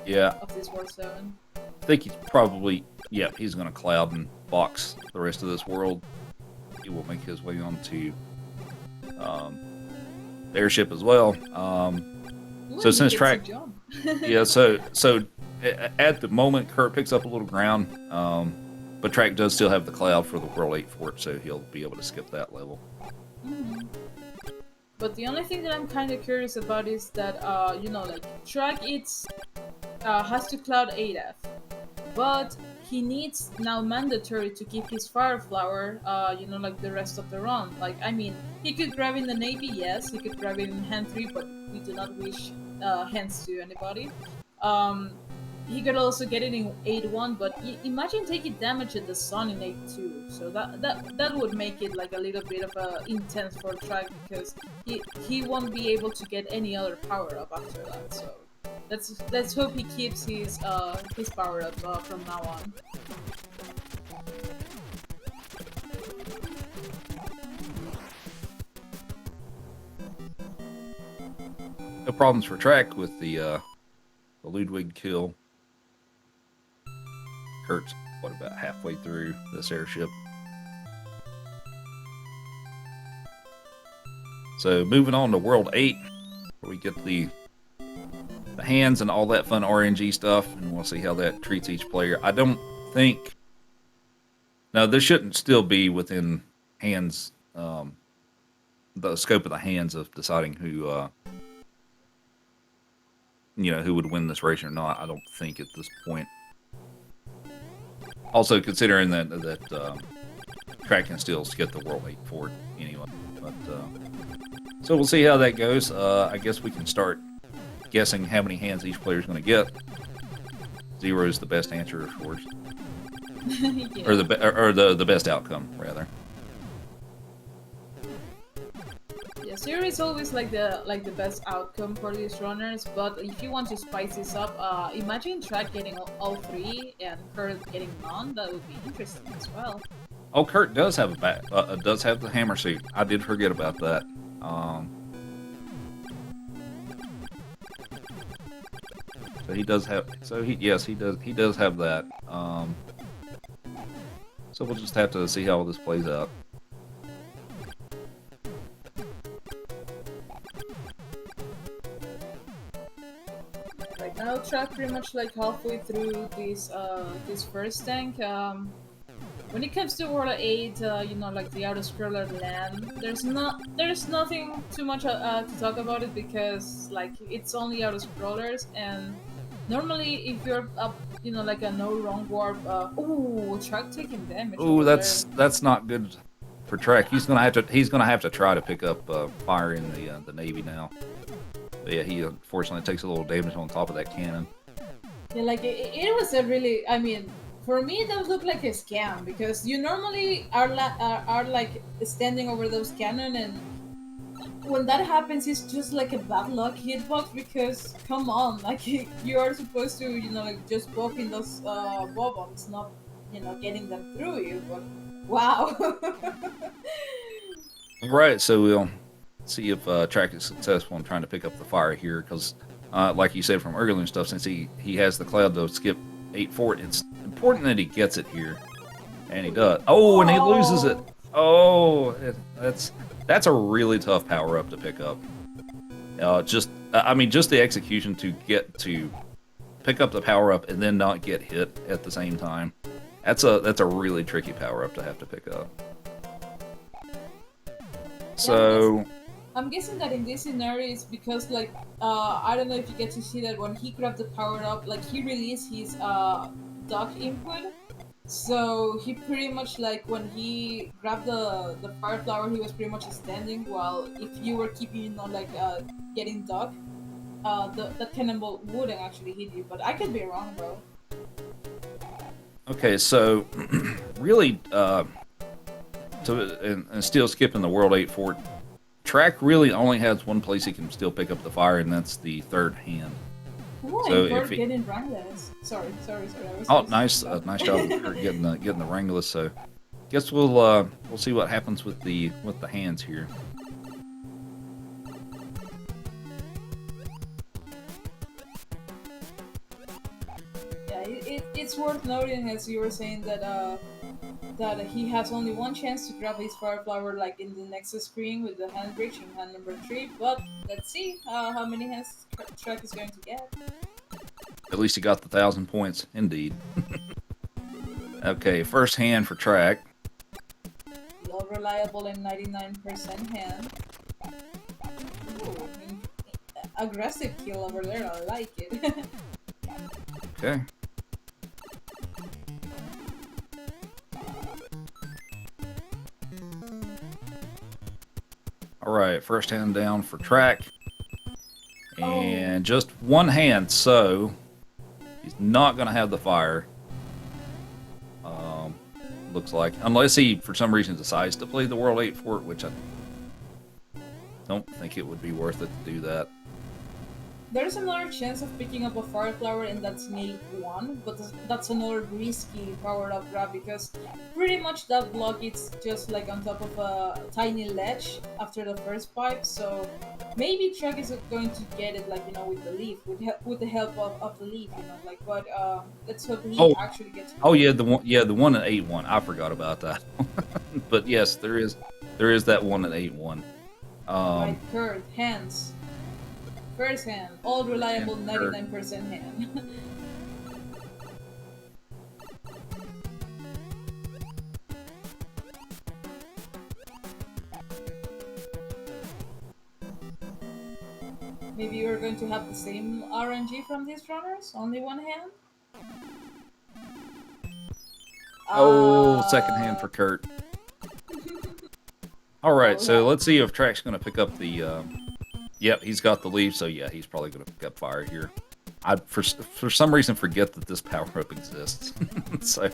Yeah, of this World 7. I think he's probably, yeah, he's going to cloud and box the rest of this world. He will make his way onto the airship as well. Ooh, So he since gets Track, to jump. yeah, so at the moment, Kurt picks up a little ground, but Track does still have the cloud for the World 8 fort, so he'll be able to skip that level. Mhm. But the only thing that I'm kind of curious about is that, like Track, has to cloud 8F, but he needs now mandatory to keep his fire flower, like the rest of the run. Like, I mean, he could grab in the navy, yes, he could grab it in hand 3, but we do not wish hands to anybody. Um, he could also get it in 8-1, but imagine taking damage at the sun in 8-2. So that would make it like a little bit of a intense for Track, because he won't be able to get any other power up after that. So let's hope he keeps his power up from now on. No problems for Track with the Ludwig kill. Kurt's, what, about halfway through this airship. So moving on to World 8, where we get the hands and all that fun RNG stuff, and we'll see how that treats each player. I don't think... No, this shouldn't still be within hands, the scope of the hands of deciding who, who would win this race or not. I don't think at this point. Also, considering that Track can still skip the World 8 fort anyway. But so we'll see how that goes. I guess we can start guessing how many hands each player is going to get. 0 is the best answer, of course, Yeah. or the best outcome rather. Yeah, 0 is always like the best outcome for these runners. But if you want to spice this up, imagine Track getting all 3 and Kurt getting none. That would be interesting as well. Oh, Kurt does have does have the hammer suit. I did forget about that. So he does have. So he does have that. So we'll just have to see how this plays out. Right now, Track pretty much like halfway through this first tank. When it comes to World 8, like the auto-scroller land, there's nothing too much to talk about it, because like it's only auto-scrollers, and normally if you're up, like a no wrong warp, ooh, Track taking damage. Ooh, over that's not good for Track. He's gonna have to try to pick up fire in the Navy now. But yeah, he unfortunately takes a little damage on top of that cannon. there. Yeah, like it was a really, I mean, for me, that looked like a scam, because you normally are like standing over those cannon, and when that happens, it's just like a bad luck hitbox. Because come on, like you are supposed to, like just poking those bombs, not getting them through you. But wow. Right. So we'll see if Track is successful in trying to pick up the fire here, because like you said from earlier and stuff, since he has the cloud to skip 8 fort, it's important that he gets it here, and he does. Oh, and he loses it. Oh, that's a really tough power up to pick up. Just the execution to get to pick up the power up and then not get hit at the same time. That's a really tricky power up to have to pick up. So I'm guessing that in this scenario, it's because like I don't know if you get to see that when he grabbed the power up, like he released his dock input. So he pretty much, like when he grabbed the fire flower, he was pretty much standing. While if you were keeping like getting dock, that cannonball wouldn't actually hit you. But I could be wrong, bro. okay, so really, and still skipping the World 8 fort, Track really only has one place he can still pick up the fire, and that's the third hand. Oh, So and if Kurt he, getting rangless. Sorry. I was oh, just nice job of Kurt getting the Wranglers. So guess we'll see what happens with the hands here. Yeah, it's worth noting, as you were saying, that he has only one chance to grab his fire flower, like in the next screen with the hand bridge in hand number 3. But let's see how many hands Track is going to get. At least he got the 1,000 points, indeed. Okay, first hand for Track. Low reliable and 99% hand. Ooh, aggressive kill over there. I like it. Okay. All right, first hand down for Track. And just one hand, so he's not going to have the fire. Looks like. Unless he, for some reason, decides to play the World 8 Fort, which I don't think it would be worth it to do that. There's another chance of picking up a fire flower, and that's Nate 1, but that's another risky power up grab because pretty much that block is just like on top of a tiny ledge after the first pipe, so maybe Truck is going to get it, like, with the leaf, with the help of the leaf, like, but let's hope he actually gets it. Oh yeah, the one at 8-1. I forgot about that. But yes, there is that one at 8-1. Right, Kurt, hands. First hand, all reliable 99% hand. Maybe you're going to have the same RNG from these runners? Only one hand? Second hand for Kurt. All right, so let's see if Track's going to pick up the... Yep, he's got the leaf, so yeah, he's probably going to pick up fire here. I for some reason forget that this power up exists. So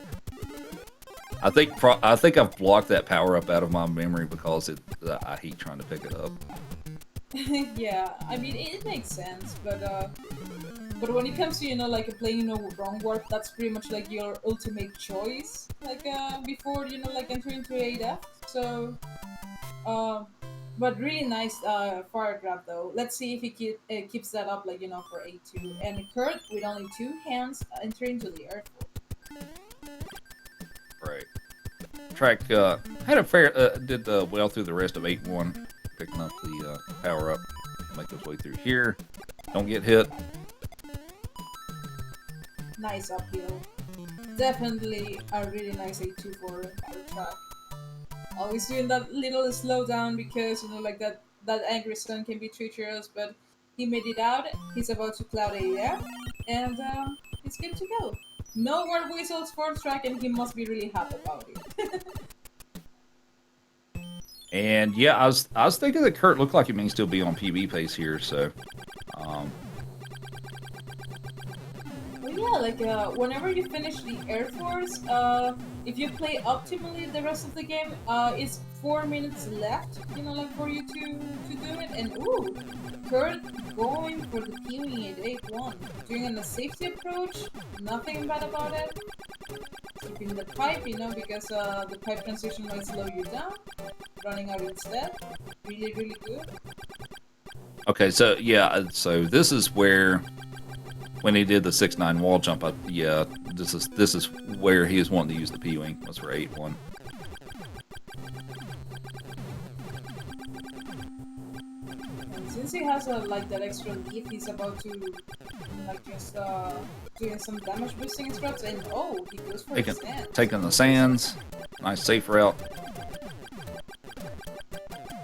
I think I've blocked that power up out of my memory because I hate trying to pick it up. Yeah, I mean it makes sense, but when it comes to like playing wrong warp, that's pretty much like your ultimate choice, like before like entering into 8F. So but really nice fire grab though. Let's see if he keeps that up, like for A2. And Kurt with only 2 hands entering into the airport. Right. Track had a fair did well through the rest of 8-1, picking up the power up. Make his way through here. Don't get hit. Nice uphill. Definitely a really nice A2 for Track. Always doing that little slowdown because like that angry sun can be treacherous, but he made it out. He's about to cloud AF, and he's good to go. No more whistles for Track, and he must be really happy about it. And yeah, I was thinking that Kurt looked like he may still be on PB pace here, so. Well, yeah, like whenever you finish the Air Force, if you play optimally the rest of the game, it's 4 minutes left, like for you to do it. And ooh, Kurt going for the queuing at 8-1, doing a safety approach, nothing bad about it. Keeping the pipe, because the pipe transition might slow you down. Running out instead, really, really good. Okay, so yeah, so this is where when he did the 6-9 wall jump, yeah, this is where he was wanting to use the P-wing, was for 8-1. And since he has like that extra leaf, he's about to like just doing some damage boosting struts, and he goes for the sands. Taking the sands, nice safe route.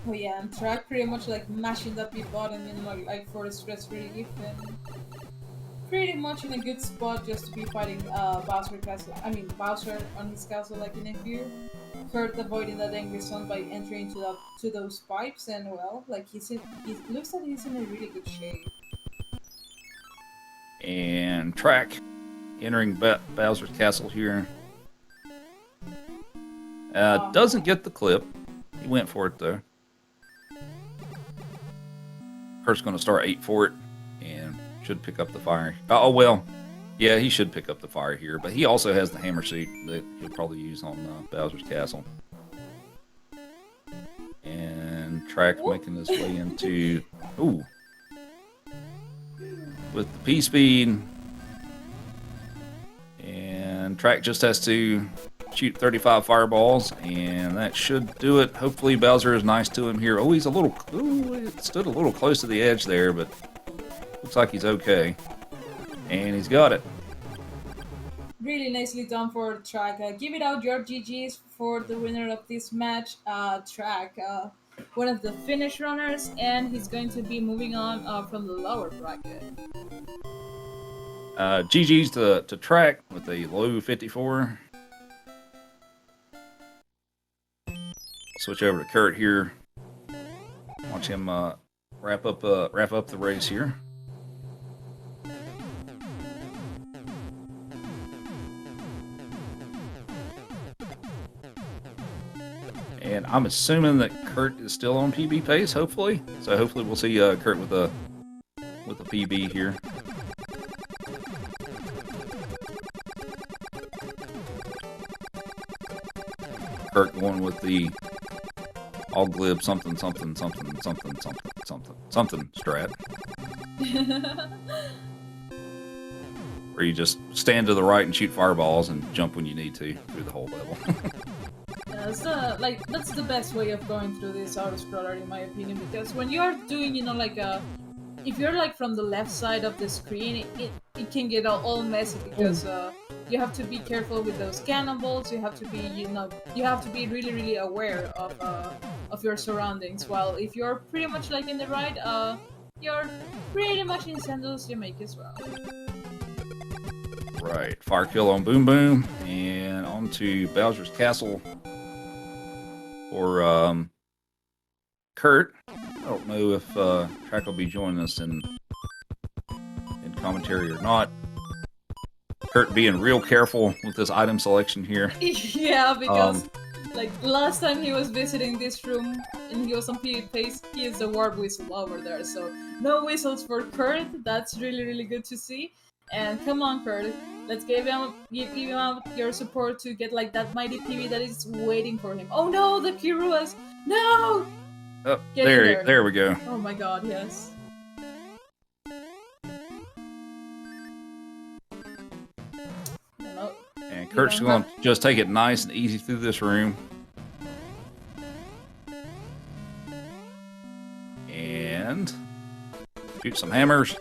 Oh yeah, and Track pretty much like mashing that B button like for the stress relief, and pretty much in a good spot just to be fighting Bowser castle. I mean Bowser on his castle like in a few. Kurt avoiding that angry sun by entering to those pipes, and well, like he looks like he's in a really good shape. And Track entering Bowser's castle here. Doesn't get the clip. He went for it though. Kurt's going to start 8 for it and should pick up the fire. Oh, well, yeah, he should pick up the fire here, but he also has the hammer suit that he'll probably use on Bowser's Castle. And Track making his way into... Ooh. With the P-Speed. And Track just has to shoot 35 fireballs, and that should do it. Hopefully Bowser is nice to him here. Oh, he's a little... Ooh, it stood a little close to the edge there, but looks like he's okay. And he's got it. Really nicely done for Track. Give it out your GGs for the winner of this match, Track. One of the finish runners, and he's going to be moving on from the lower bracket. GG's to Track with a low 54. Switch over to Kurt here. Watch him wrap up the race here. And I'm assuming that Kurt is still on PB pace, hopefully. So hopefully we'll see Kurt with a PB here. Kurt going with the all glib something strat. Where you just stand to the right and shoot fireballs and jump when you need to through the whole level. That's the best way of going through this auto-scroller, in my opinion, because when you're doing, if you're like from the left side of the screen, it can get all messy because you have to be careful with those cannonballs. You have to be, you have to be really, really aware of your surroundings. While if you're pretty much like in the right, you're pretty much in sandals you make as well. Right, fire kill on Boom Boom, and on to Bowser's Castle for Kurt. I don't know if Track will be joining us in commentary or not. Kurt being real careful with this item selection here. Yeah, because like last time he was visiting this room and he was on PB pace, he is the warp whistle over there. So no whistles for Kurt. That's really, really good to see. And come on, Kurt, let's give him your support to get like that mighty PB that is waiting for him. Oh no, the Kiruas! No! Oh, there we go. Oh my god, yes. And Kurt's going to just take it nice and easy through this room. And shoot some hammers.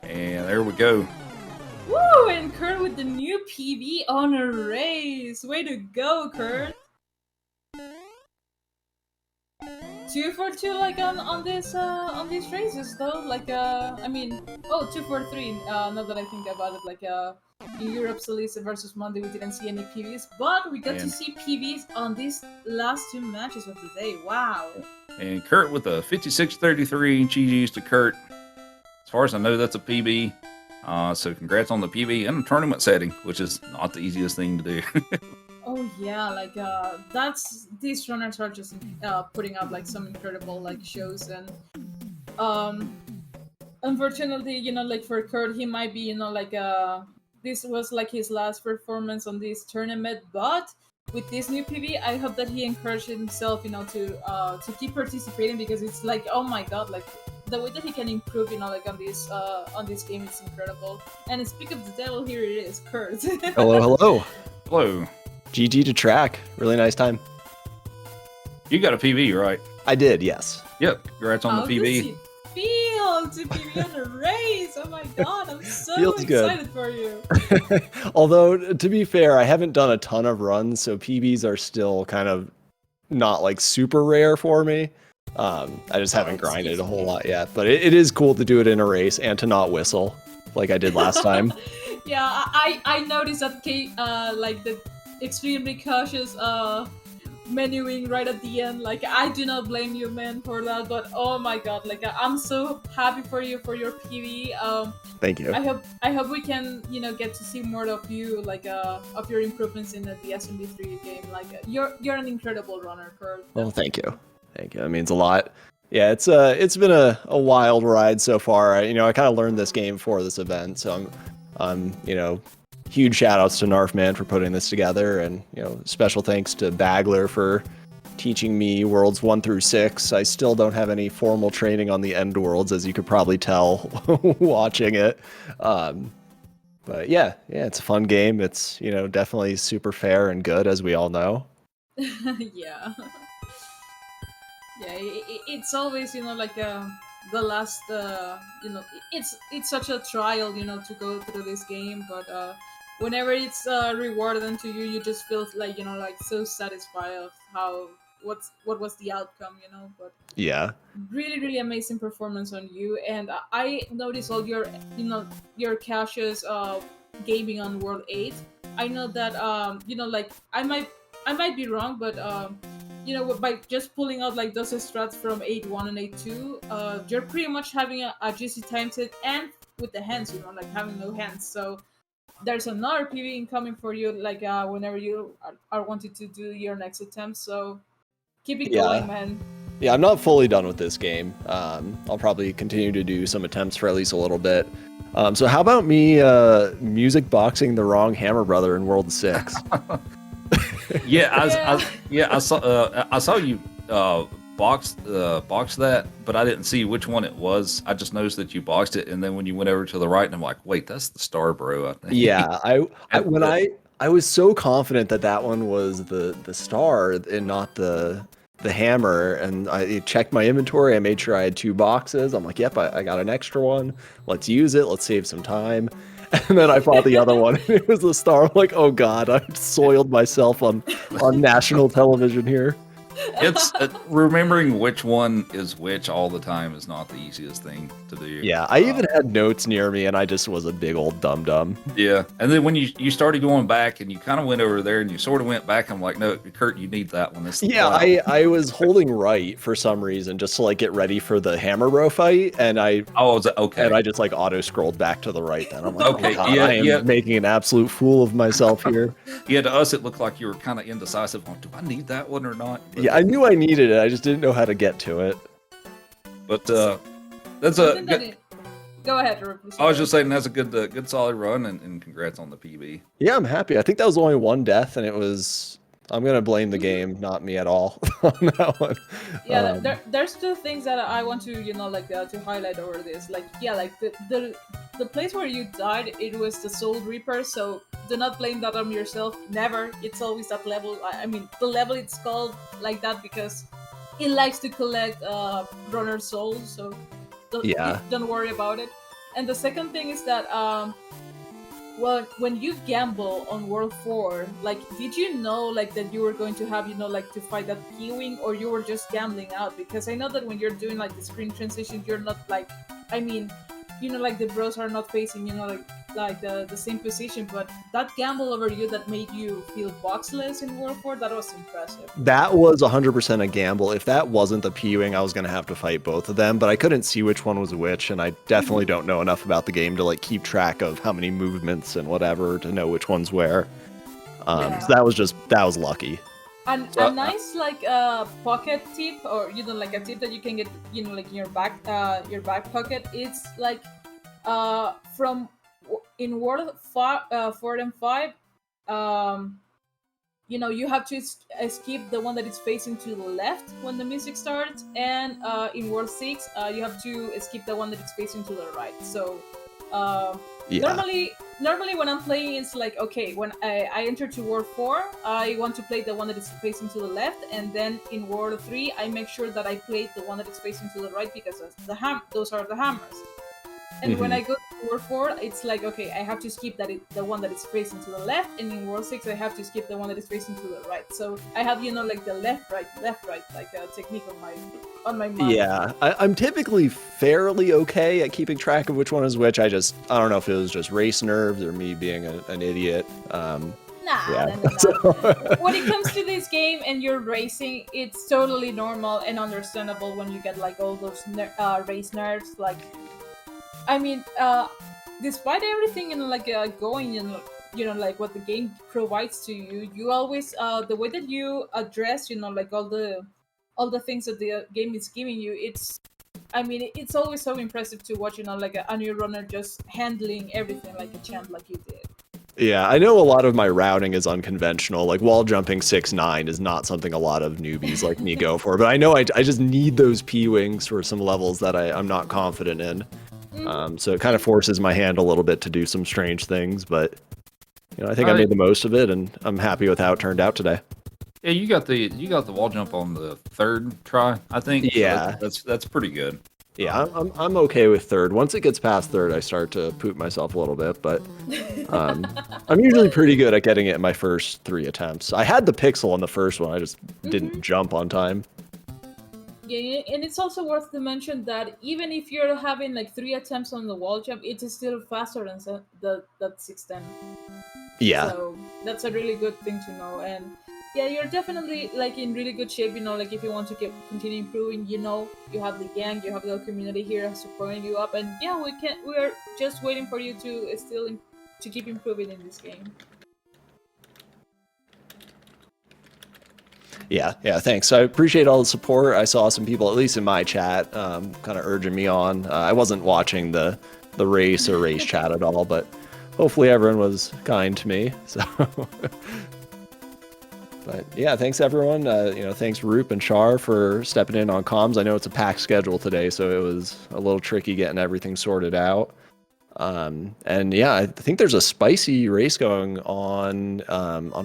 And there we go. Woo! And Kurt with the new PB on a race. Way to go, Kurt. 2 for 2 like on these races though. Like 2 for 3. Now that I think about it, like in Europe, Solisa versus Monday, we didn't see any PBs, but we got to see PBs on these last 2 matches of the day. Wow. And Kurt with a 56-33. GG's to Kurt. As far as I know, that's a PB. So congrats on the PB and the tournament setting, which is not the easiest thing to do. Oh yeah, like these runners are just putting up like some incredible like shows, and unfortunately, like for Kurt, he might be this was like his last performance on this tournament, but with this new PB, I hope that he encouraged himself, to keep participating, because it's like, oh my god, like the way that he can improve, like on this game is incredible. And speak of the devil, here it is, Kurt. Hello. Hello. GG to Track. Really nice time. You got a PB, right? I did, yes. Yep. Congrats on the PB. Feel to be on a race. Oh my god, I'm so Feels excited good. for you. Although, to be fair, I haven't done a ton of runs, so PBs are still kind of not like super rare for me. I just haven't grinded a whole lot yet, but it is cool to do it in a race and to not whistle like I did last time. Yeah, I noticed that Kate, like the extremely cautious menuing right at the end. Like, I do not blame you, man, for that, but oh my god, like I'm so happy for you for your PV. Thank you. I hope we can get to see more of you, like of your improvements in the SMB3 game. Like you're an incredible runner, Kurt. Well, thank you. That means a lot. Yeah, it's been a wild ride so far. I kind of learned this game for this event, so I'm huge shout outs to Narfman for putting this together, and special thanks to Bagler for teaching me worlds 1 through 6. I still don't have any formal training on the end worlds, as you could probably tell watching it. But yeah, it's a fun game. It's definitely super fair and good, as we all know. Yeah. Yeah, it's always like the last it's such a trial to go through this game, but whenever it's rewarded to you, you just feel like like so satisfied of what was the outcome, but Yeah. really amazing performance on you. And I noticed all your your caches gaming on world 8. I know that like I might be wrong, but by just pulling out like those strats from 8-1 and 8-2, you're pretty much having a juicy time set, and with the hands, like having no hands. So there's another PV incoming for you, like whenever you are wanting to do your next attempt. So keep it Yeah. going, man. Yeah, I'm not fully done with this game. I'll probably continue to do some attempts for at least a little bit. So how about me music boxing the wrong Hammer Brother in World 6? I saw you box that, but I didn't see which one it was. I just noticed that you boxed it, and then when you went over to the right, and I'm like, wait, that's the star, bro. I think. Yeah, I was so confident that that one was the star and not the hammer, and I checked my inventory. I made sure I had 2 boxes. I'm like, yep, I got an extra one. Let's use it. Let's save some time. And then I fought the other one, and it was the star. I'm like, oh god, I've soiled myself on national television here. It's remembering which one is which all the time is not the easiest thing to do. Yeah, I even had notes near me, and I just was a big old dum-dum. Yeah, and then when you started going back, and you kind of went over there, and you sort of went back, I'm like, no, Kurt, you need that one. Yeah, I was holding right for some reason, just to like get ready for the Hammer Bro fight, and I just like auto scrolled back to the right. Then I'm like, okay, oh god, I am making an absolute fool of myself here. Yeah, to us it looked like you were kind of indecisive on, do I need that one or not? But, yeah, I knew I needed it. I just didn't know how to get to it. But that's a good. Go ahead, Rup. I was just saying that's a good solid run, and congrats on the PB. Yeah, I'm happy. I think that was only 1 death, and it was. I'm gonna blame the game, not me at all, on that one. Yeah, there's 2 things that I want to to highlight over this. Like the place where you died, it was the Soul Reaper. So do not blame that on yourself. Never. It's always that level. I mean, the level it's called like that because it likes to collect runner souls. So don't worry about it. And the second thing is that well, when you gamble on World 4, like, did you know, like, that you were going to have, like, to fight that P-Wing, or you were just gambling out? Because I know that when you're doing, like, the screen transition, you're not, like, I mean, like, the bros are not facing, like the same position, but that gamble over you that made you feel boxless in World 4, that was impressive. That was 100% a gamble. If that wasn't the P-Wing, I was going to have to fight both of them, but I couldn't see which one was which, and I definitely don't know enough about the game to like keep track of how many movements and whatever to know which one's where. So that was lucky. And a nice pocket tip, or like a tip that you can get like in your back pocket. It's like from in World 4 and 5, you have to skip the one that is facing to the left when the music starts, and in World 6, you have to skip the one that is facing to the right. So normally when I'm playing, it's like, okay, when I enter to World 4, I want to play the one that is facing to the left, and then in World 3, I make sure that I play the one that is facing to the right because those are the hammers. And when I go to World 4, it's like, okay, I have to skip the one that is facing to the left, and in World 6, I have to skip the one that is facing to the right. So I have, like the left, right, like a technique on my mind. Yeah, I'm typically fairly okay at keeping track of which one is which. I don't know if it was just race nerves or me being an idiot. Nah. When it comes to this game and you're racing, it's totally normal and understandable when you get like all those race nerves, like. I mean, despite everything going like what the game provides to you, you always the way that you address like all all the things that the game is giving you, I mean, it's always so impressive to watch, like a new runner just handling everything like a champ, like you did. Yeah, I know a lot of my routing is unconventional. Like wall jumping 6'9" is not something a lot of newbies like me go for. But I know I just need those P-wings for some levels that I'm not confident in. So it kind of forces my hand a little bit to do some strange things. But I think I made the most of it, and I'm happy with how it turned out today. Yeah, you got the wall jump on the third try, I think. Yeah, so that's pretty good. Yeah, I'm okay with third. Once it gets past third, I start to poop myself a little bit, but I'm usually pretty good at getting it in my first 3 attempts. I had the pixel on the first one, I just didn't jump on time. Yeah, and it's also worth to mention that even if you're having like 3 attempts on the wall jump, it is still faster than that 610. Yeah. So that's a really good thing to know. And yeah, you're definitely like in really good shape. Like if you want to continue improving, you have the gang, you have the community here supporting you up, and yeah, we're just waiting for you to to keep improving in this game. Yeah, thanks. I appreciate all the support. I saw some people, at least in my chat, kind of urging me on. I wasn't watching the race or race chat at all, but hopefully everyone was kind to me. So, but yeah, thanks everyone. Thanks Roop and Char for stepping in on comms. I know it's a packed schedule today, so it was a little tricky getting everything sorted out. And yeah, I think there's a spicy race going on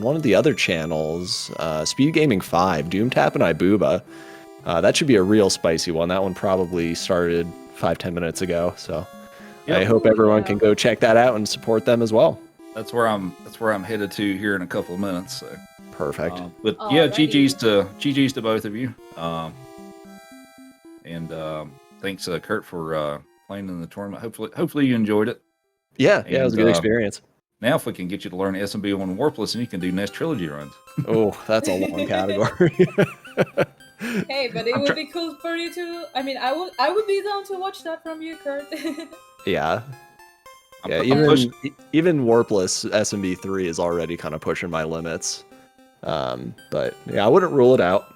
one of the other channels, SpeedGaming 5, Doomtap and Ibuba. That should be a real spicy one. That one probably started 5-10 minutes ago. So yep. I hope everyone can go check that out and support them as well. That's where I'm headed to here in a couple of minutes. So. Perfect. But yeah, GG's to both of you. And thanks, Kurt, for playing in the tournament. Hopefully you enjoyed it. Yeah, it was a good experience. Now, if we can get you to learn SMB on Warpless, and you can do Nest Trilogy runs. Oh, that's a long category. Hey, but it would be cool for you to. I mean, I would be down to watch that from you, Kurt. Yeah. Yeah, even Warpless SMB 3 is already kind of pushing my limits. But yeah, I wouldn't rule it out.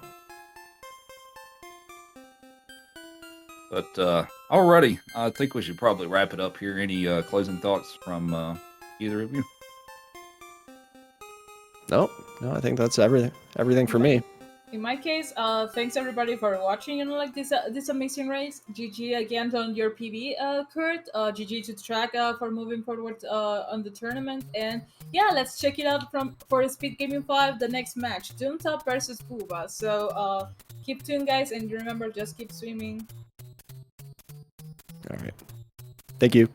But alrighty, I think we should probably wrap it up here. Any closing thoughts from either of you? No, I think that's everything for me. In my case, thanks everybody for watching like this amazing race. GG again on your PB, Kurt. GG to Track for moving forward on the tournament. And yeah, let's check it out for SpeedGaming 5, the next match, Doomtop versus Cuba. So keep tuned, guys, and remember, just keep swimming. All right. Thank you.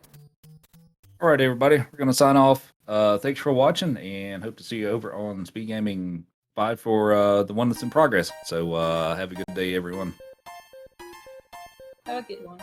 All right, everybody. We're going to sign off. Thanks for watching, and hope to see you over on SpeedGaming 5 for the one that's in progress. So have a good day, everyone. Have a good one.